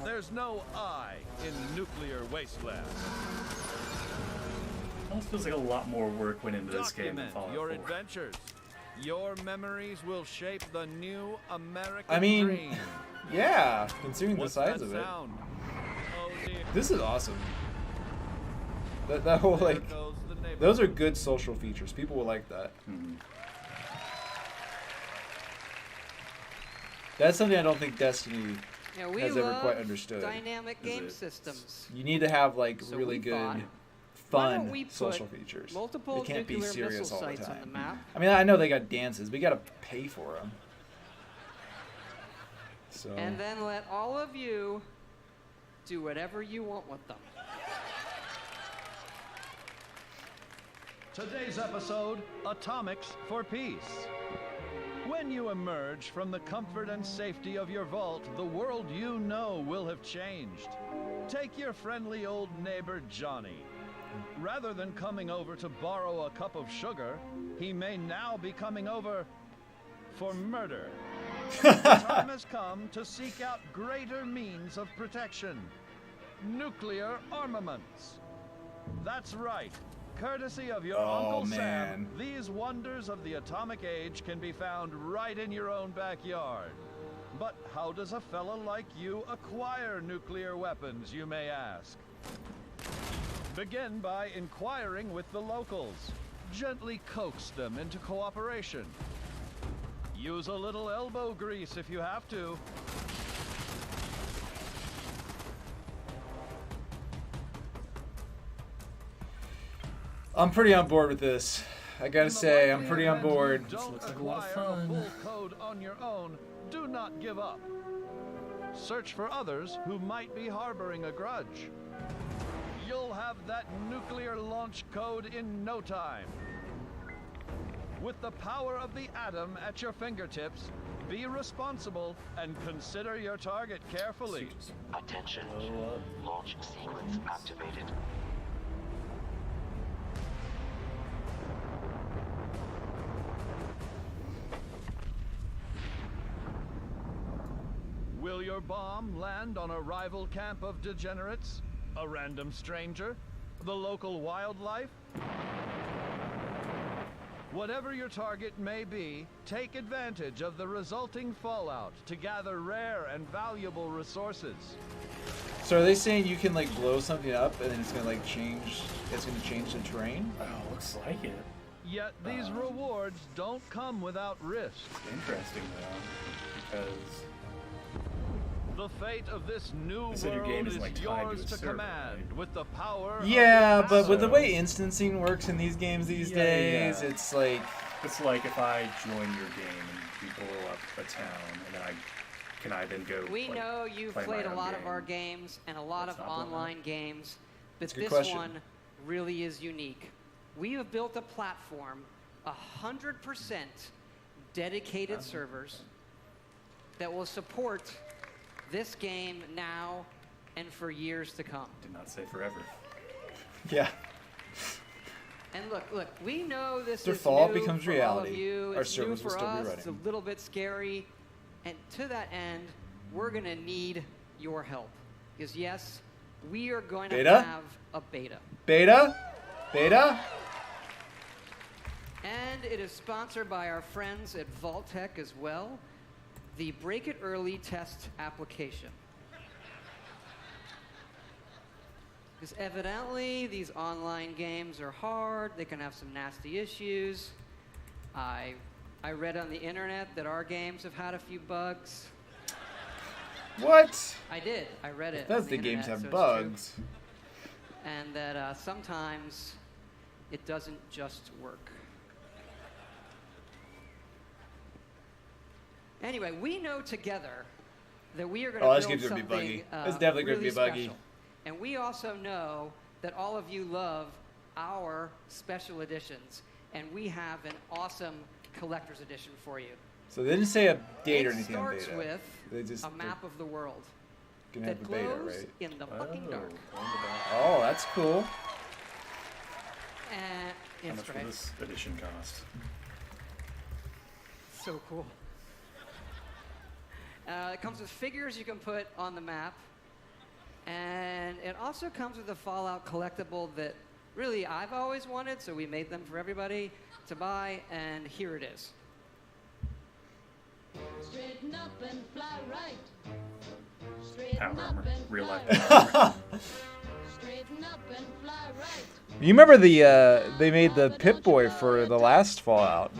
There's no I in nuclear wasteland. Almost feels like a lot more work went into this game than Document Fallout your 4. adventures. Your memories will shape the new American I mean, dream. yeah, considering the What's size that of it. sound? Oh dear. This is awesome. That whole, like, those are good social features. People will like that. That's something I don't think Destiny Yeah, we has ever love quite understood. dynamic game systems. You need to have, like, So really we thought, good, why don't fun we put social features. multiple They can't be nuclear serious missile all the sites on time. the map? I mean, I know they got dances, but you got to pay for them. So. And then let all of you do whatever you want with them. Today's episode, Atomics for Peace. When you emerge from the comfort and safety of your vault, the world you know will have changed. Take your friendly old neighbor, Johnny. Rather than coming over to borrow a cup of sugar, he may now be coming over for murder. The time has come to seek out greater means of protection. Nuclear armaments. That's right. Courtesy of your Uncle Sam, man. these wonders of the atomic age can be found right in your own backyard. But how does a fella like you acquire nuclear weapons, you may ask? Begin by inquiring with the locals. Gently coax them into cooperation. Use a little elbow grease if you have to. I'm pretty on board with this. I gotta say, I'm pretty on board. This looks like a lot of fun. Full code on your own. Do not give up. Search for others who might be harboring a grudge. You'll have that nuclear launch code in no time. With the power of the atom at your fingertips, be responsible and consider your target carefully. Attention. Launch sequence activated. Will your bomb land on a rival camp of degenerates? A random stranger? The local wildlife? Whatever your target may be, take advantage of the resulting fallout to gather rare and valuable resources. So are they saying you can, like, blow something up and then it's gonna, like, change? It's gonna change the terrain? Oh, looks like it. Yet these rewards don't come without risk. Interesting though, because the fate of this new This other world game is, is like, tied to yours a to server, command with the power. Yeah, of but with the atom. way instancing works in these games these days, it's like... It's like if I join your game and we blow up a town, and then can I then go? We like, know you've play played my a own lot game? of our games and a lot of Stop blowing online games, but That's a good this question. one really is unique. We have built a platform, 100% dedicated servers that will support this game now and for years to come. Did not say forever. Yeah. And look, we know this After is Fallout new becomes for all reality, of you. our It's new servers will for still be us. It's a running. little bit scary. And to that end, we're going to need your help. Because yes, we are going to Beta? have a beta. Beta? Beta? And it is sponsored by our friends at Vault-Tec as well. The Break It Early test application. Because evidently, these online games are hard. They can have some nasty issues. I read on the internet that our games have had a few bugs. What? I did. I read it. Bethesda on the games internet, have so it's bugs. true. And that sometimes it doesn't just work. Anyway, we know together that we are going to Oh, this build game's gonna be something buggy. It's definitely gonna really be buggy. special. And we also know that all of you love our special editions, and we have an awesome collector's edition for you. So they didn't say a date or It anything on starts beta. with They just a map of the world gonna that have the beta, glows right? in the fucking dark. Oh, that's cool. And How it's much will great. this edition cost? So cool. It comes with figures you can put on the map. And it also comes with a Fallout collectible that really I've always wanted, so we made them for everybody to buy, and here it is. Straighten up and fly right. Straighten Power up armor. and Real fly life. right. Straighten up and fly right. You remember the they made the Pip-Boy for the last Fallout.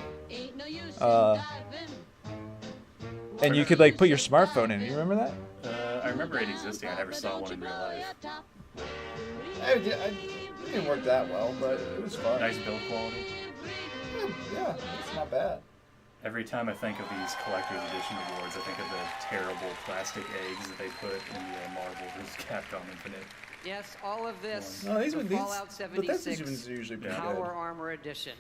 And you could like put your smartphone in it. You remember that? I remember it existing. I never saw one in real life. It didn't work that well, but it was fun. Nice build quality. Yeah, it's not bad. Every time I think of these collector's edition awards, I think of the terrible plastic eggs that they put in the Marvel vs. Capcom Infinite. Yes, all of this, No, these the were- these- Fallout Bethesda's 76 ones are usually pretty Power good. Armor Edition.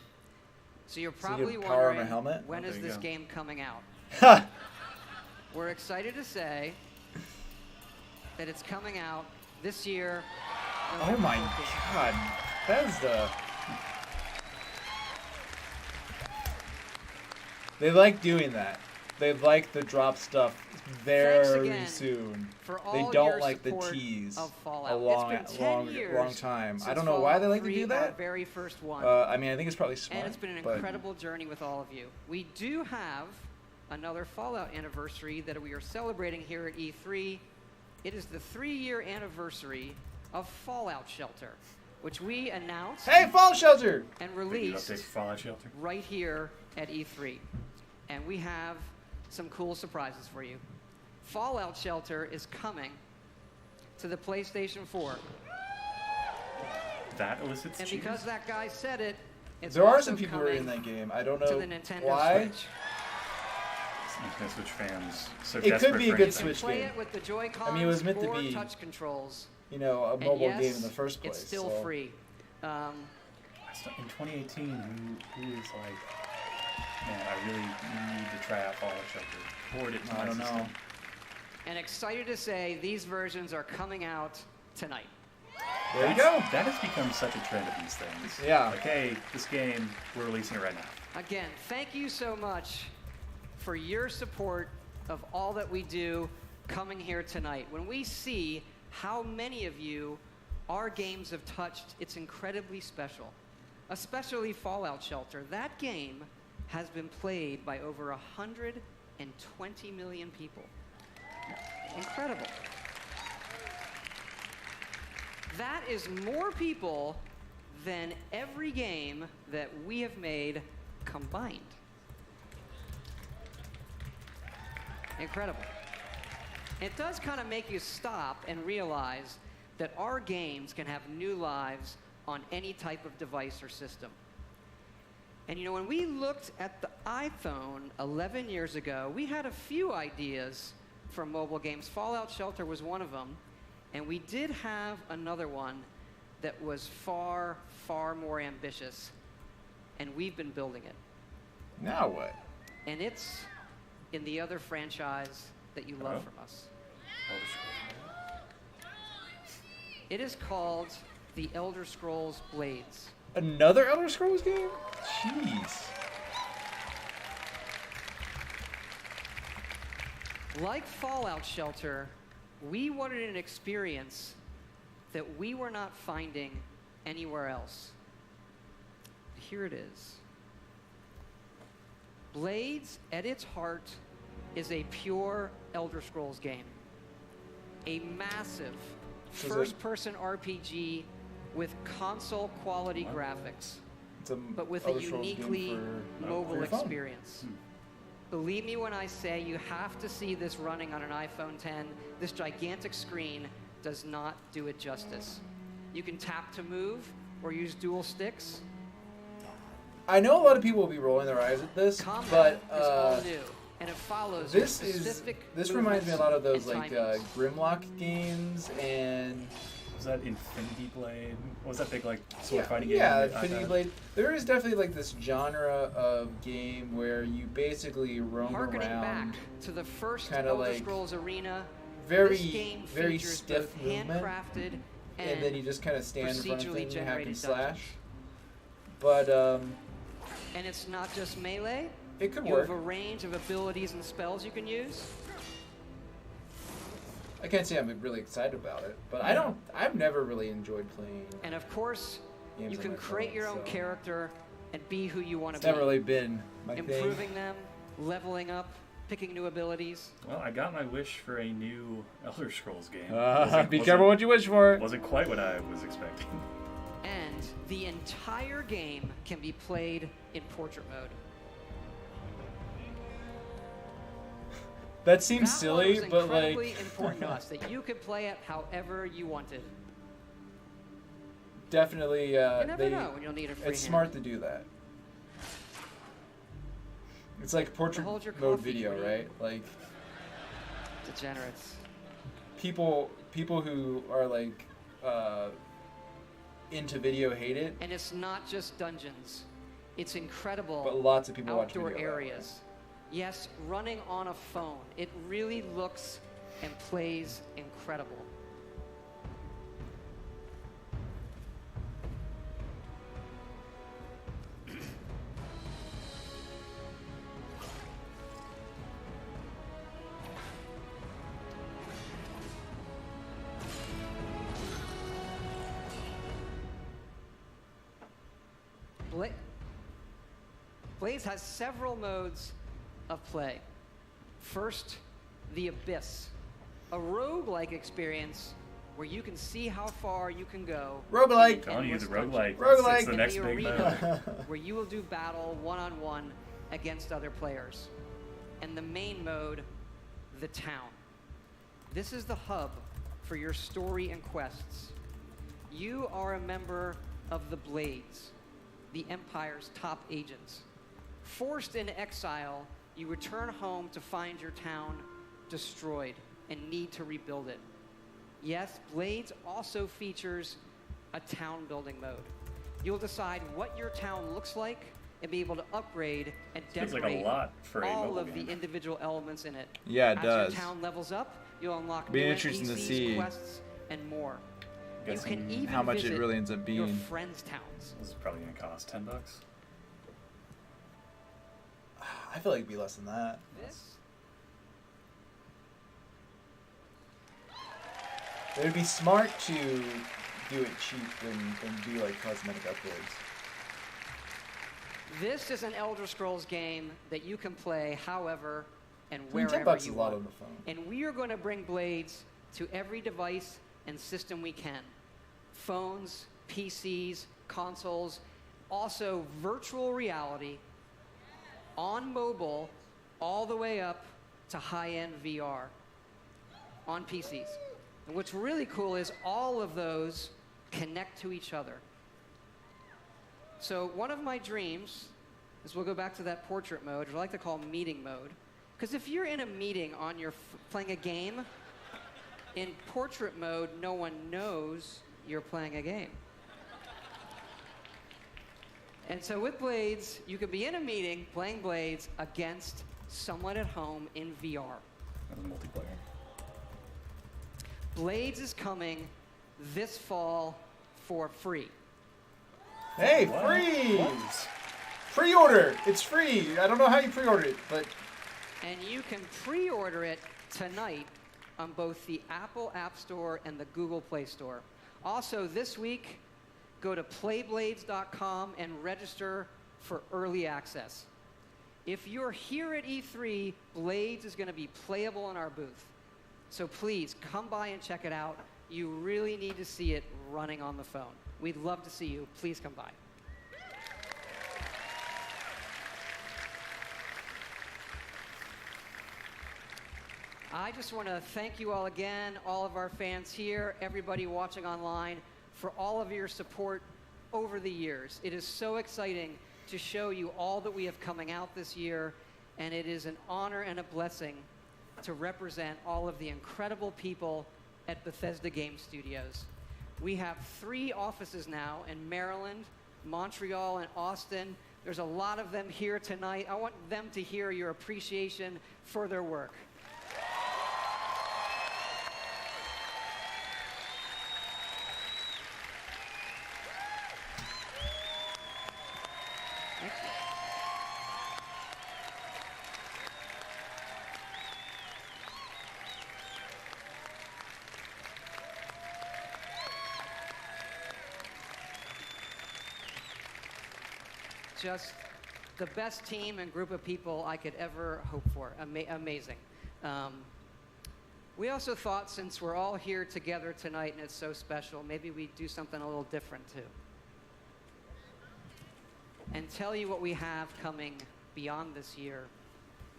So you're So you probably have Power Armor wondering, helmet? when Oh, is there you this go. game coming out? We're excited to say that it's coming out this year. Oh my November 14th. god, Bethesda. They like doing that. They like to drop stuff very again soon. for They all don't your like the support tease of Fallout. a long, It's been 10 long, years long time. I since don't know why they Fallout like to 3, do our that. very first one. I mean, I think it's probably smart. And it's been an but- incredible journey with all of you. We do have another Fallout anniversary that we are celebrating here at E3. It is the 3-year anniversary of Fallout Shelter, which we announced. Hey, Fallout Shelter! And Big released update for Fallout Shelter. right here at E3. And we have some cool surprises for you. Fallout Shelter is coming to the PlayStation 4. That elicits And cheese. because that guy said it, it's There are also some people who are in coming that game. I don't to know the Nintendo why. Switch. Nintendo Switch fans so It could desperate be a for good anything. Switch Play game. it with the Joy-Cons I mean, it was meant to or be, touch controls. you know, a And mobile yes, game in the first place. It's still so. free. In 2018, who is like, man, I really need to try out Fallout Shelter. Board it to I my don't system. know. And excited to say these versions are coming out tonight. There you go. That has become such a trend of these things. Yeah. Like, hey, this game, we're releasing it right now. Again, thank you so much for your support of all that we do coming here tonight. When we see how many of you our games have touched, it's incredibly special. Especially Fallout Shelter. That game has been played by over 120 million people. Incredible. That is more people than every game that we have made combined. Incredible. It does kind of make you stop and realize that our games can have new lives on any type of device or system. And you know, when we looked at the iPhone 11 years ago, we had a few ideas for mobile games. Fallout Shelter was one of them. And we did have another one that was far, far more ambitious. And we've been building it. Now what? And it's in the other franchise that you love from us. It is called The Elder Scrolls Blades. Another Elder Scrolls game? Jeez. Like Fallout Shelter, we wanted an experience that we were not finding anywhere else. Here it is. Blades, at its heart, is a pure Elder Scrolls game. A massive So is it- first-person RPG with console-quality graphics, It's a but with a Elder Scrolls game uniquely for mobile your phone. experience. Believe me when I say you have to see this running on an iPhone 10. This gigantic screen does not do it justice. You can tap to move or use dual sticks. I know a lot of people will be rolling their eyes at this, Combat but is all new, and it follows specific this reminds me a lot of those and like timings. Grimlock games and. Was that Infinity Blade? What was that big like sword fighting game? Yeah, Infinity Blade. There is definitely like this genre of game where you basically roam Harkening around, back to the first kind of Elder like Scrolls Arena, very this game very features stiff both movement, handcrafted and then you just kind of stand in front of procedurally things and hack and generated slash. dungeons. But And it's not just melee. It could you work. have a range of abilities and spells you can use. I can't say I'm really excited about it, but I've never really enjoyed playing. And of course, games you on can my create phone, your own so character and be who you want It's to be. never really been my thing. Improving them, leveling up, picking new abilities. Well, I got my wish for a new Elder Scrolls game. Be careful what you wish for. Wasn't quite what I was expecting. And the entire game can be played in portrait mode. That seems That silly, was but incredibly like important to us that you could play it however you wanted. definitely You never know when you'll need a free it's hand. smart to do that. It's like portrait Hold your mode coffee, video, buddy. right? Like Degenerates. people who are like into video hate it, And it's not just dungeons. It's incredible but lots of people watch outdoor video that way. areas. Yes, running on a phone. It really looks and plays incredible. Blaze has several modes of play. First, the Abyss, a roguelike experience where you can see how far you can go. Roguelike. in Telling you the endless roguelike. Roguelike. It's the in next the big arena, mode. where you will do battle one-on-one against other players. And the main mode, the town. This is the hub for your story and quests. You are a member of the Blades, the Empire's top agents. Forced into exile, you return home to find your town destroyed and need to rebuild it. Yes, Blades also features a town building mode. You'll decide what your town looks like and be able to upgrade and Feels like a decorate lot for a all mobile of game. the individual elements in it. Yeah, it As does. your town levels up, you'll unlock Be new interesting to NPCs, see quests, and more. You guessing can even how much it visit really ends up your being. friends' towns. This is probably gonna cost $10. I feel like it'd be less than that. It would be smart to do it cheap than do like cosmetic upgrades. This is an Elder Scrolls game that you can play however and I mean, wherever $10 is you a lot want. on the phone. And we are going to bring Blades to every device and system we can. Phones, PCs, consoles, also virtual reality, on mobile, all the way up to high-end VR on PCs. And what's really cool is all of those connect to each other. So one of my dreams is we'll go back to that portrait mode, which I like to call meeting mode. Because if you're in a meeting on your playing a game, in portrait mode, no one knows you're playing a game. And so with Blades, you could be in a meeting playing Blades against someone at home in VR. That's multiplayer. Blades is coming this fall for free. Hey, What? free! What? Pre-order! It's free! I don't know how you pre-order it, but And you can pre-order it tonight on both the Apple App Store and the Google Play Store. Also, this week, go to playblades.com and register for early access. If you're here at E3, Blades is going to be playable in our booth. So please, come by and check it out. You really need to see it running on the phone. We'd love to see you. Please come by. I just want to thank you all again, all of our fans here, everybody watching online, for all of your support over the years. It is so exciting to show you all that we have coming out this year, and it is an honor and a blessing to represent all of the incredible people at Bethesda Game Studios. We have 3 offices now in Maryland, Montreal, and Austin. There's a lot of them here tonight. I want them to hear your appreciation for their work. Thank you. Just the best team and group of people I could ever hope for. Amazing. We also thought, since we're all here together tonight and it's so special, maybe we'd do something a little different too. And tell you what we have coming beyond this year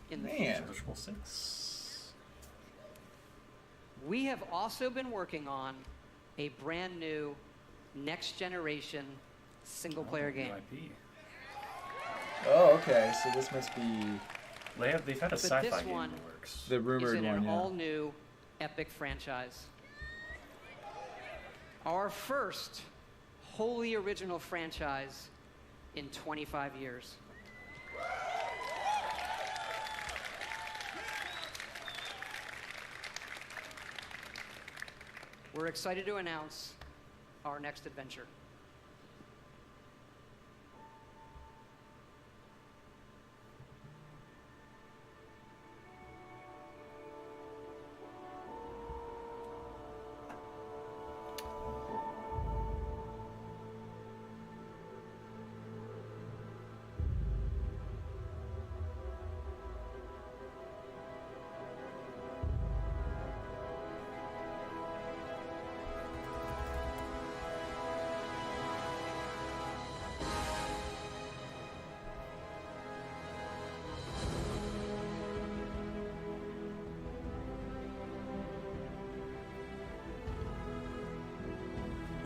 in the future. Visual 6. We have also been working on a brand new next generation single player game. IP. Oh, okay. So this must be. They've had a sci-fi game in the works. The rumored is in one, an yeah. all-new epic franchise. Our first wholly original franchise in 25 years. We're excited to announce our next adventure.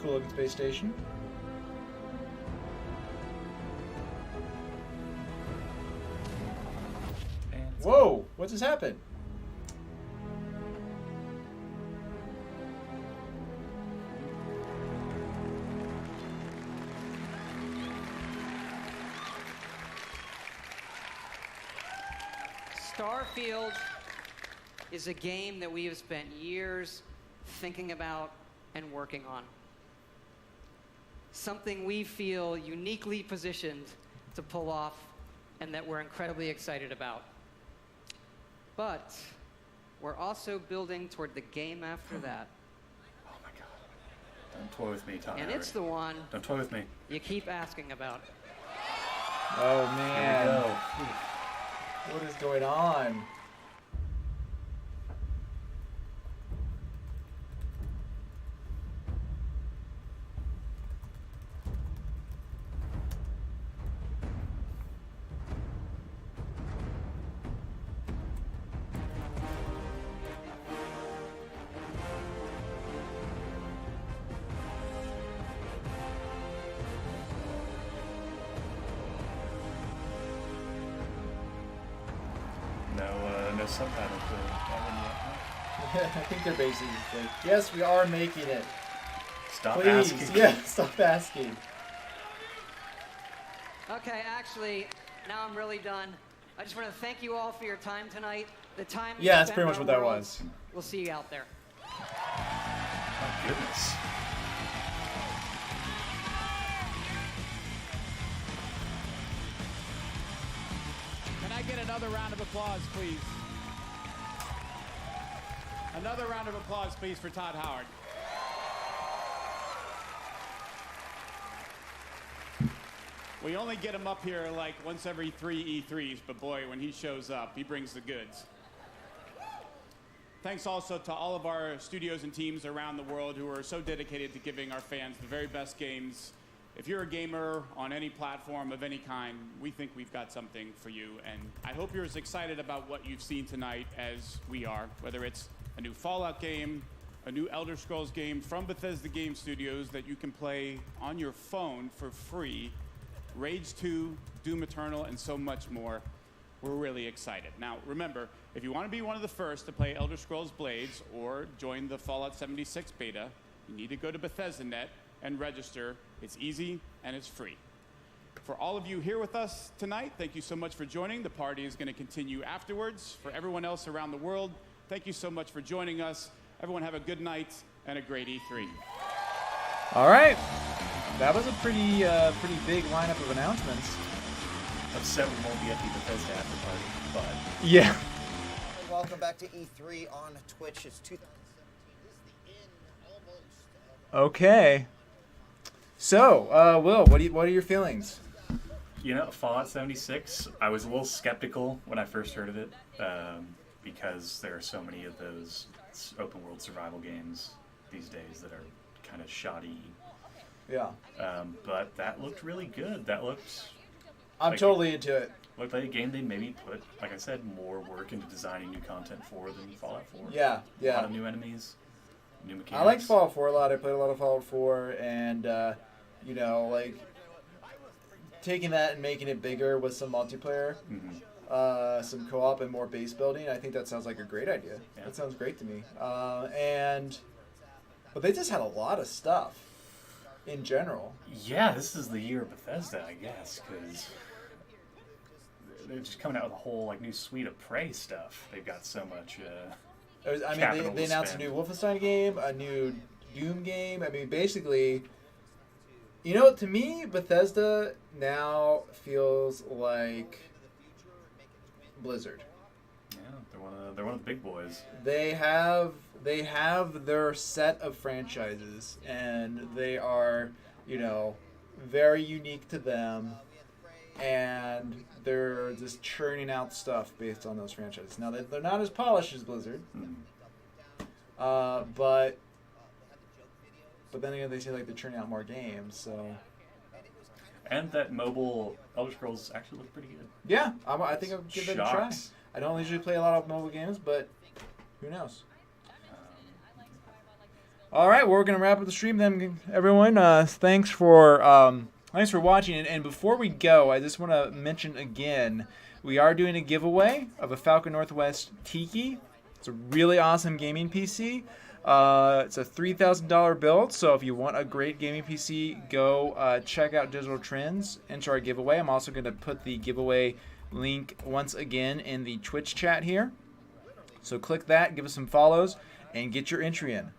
Cool looking space station. Whoa! What just happened? Starfield is a game that we have spent years thinking about and working on. Something we feel uniquely positioned to pull off and that we're incredibly excited about. But we're also building toward the game after that. Oh my god. Don't toy with me, Tom. And it's the one Don't toy with me. you keep asking about. Oh man. Here we go. What is going on? No subtitle for that one yet. I think they're basically like, yes, we are making it. Stop Please. asking. Yeah, stop asking. Okay, actually, now I'm really done. I just want to thank you all for your time tonight. The time you Yeah, that's spent pretty much in what our that world. was. We'll see you out there. Oh, goodness. Can I get another round of applause, please? Another round of applause, please, for Todd Howard. We only get him up here like once every 3 E3s, but boy, when he shows up, he brings the goods. Thanks also to all of our studios and teams around the world who are so dedicated to giving our fans the very best games if you're a gamer on any platform of any kind, we think we've got something for you. And I hope you're as excited about what you've seen tonight as we are, whether it's a new Fallout game, a new Elder Scrolls game from Bethesda Game Studios that you can play on your phone for free, Rage 2, Doom Eternal, and so much more. We're really excited. Now, remember, if you want to be one of the first to play Elder Scrolls Blades or join the Fallout 76 beta, you need to go to Bethesda.net and register. It's easy and it's free. For all of you here with us tonight, thank you so much for joining. The party is going to continue afterwards. For everyone else around the world, thank you so much for joining us. Everyone have a good night and a great E3. All right. That was a pretty big lineup of announcements. Upset we won't be at the Bethesda after party, but yeah. Welcome back to E3 on Twitch. It's 2017. Okay. So, Will, what are your feelings? You know, Fallout 76, I was a little skeptical when I first heard of it, because there are so many of those open world survival games these days that are kind of shoddy. Yeah. But that looked really good. That looked... I'm totally into it. Looked like a game they maybe put, like I said, more work into designing new content for than Fallout 4. Yeah, yeah. A lot of new enemies, new mechanics. I liked Fallout 4 a lot. I played a lot of Fallout 4, and, you know, like, taking that and making it bigger with some multiplayer, some co-op and more base building, I think that sounds like a great idea. Yeah. That sounds great to me. But they just had a lot of stuff in general. Yeah, this is the year of Bethesda, I guess, because... they're just coming out with a whole new suite of Prey stuff. They've got so much. They announced a new Wolfenstein game, a new Doom game. I mean, basically, you know, to me, Bethesda now feels like Blizzard. Yeah, they're one of the big boys. They have their set of franchises, and they are, you know, very unique to them. And they're just churning out stuff based on those franchises. Now, they're not as polished as Blizzard. But then again, they say they're churning out more games, so... And that mobile Elder Scrolls actually look pretty good. Yeah, I think I'll give it a try. I don't usually play a lot of mobile games, but who knows? All right, well, we're going to wrap up the stream then, everyone. Thanks for watching. And before we go, I just want to mention again, we are doing a giveaway of a Falcon Northwest Tiki. It's a really awesome gaming PC. It's a $3,000 build, so if you want a great gaming PC, go check out Digital Trends, enter our giveaway. I'm also going to put the giveaway link once again in the Twitch chat here. So click that, give us some follows, and get your entry in.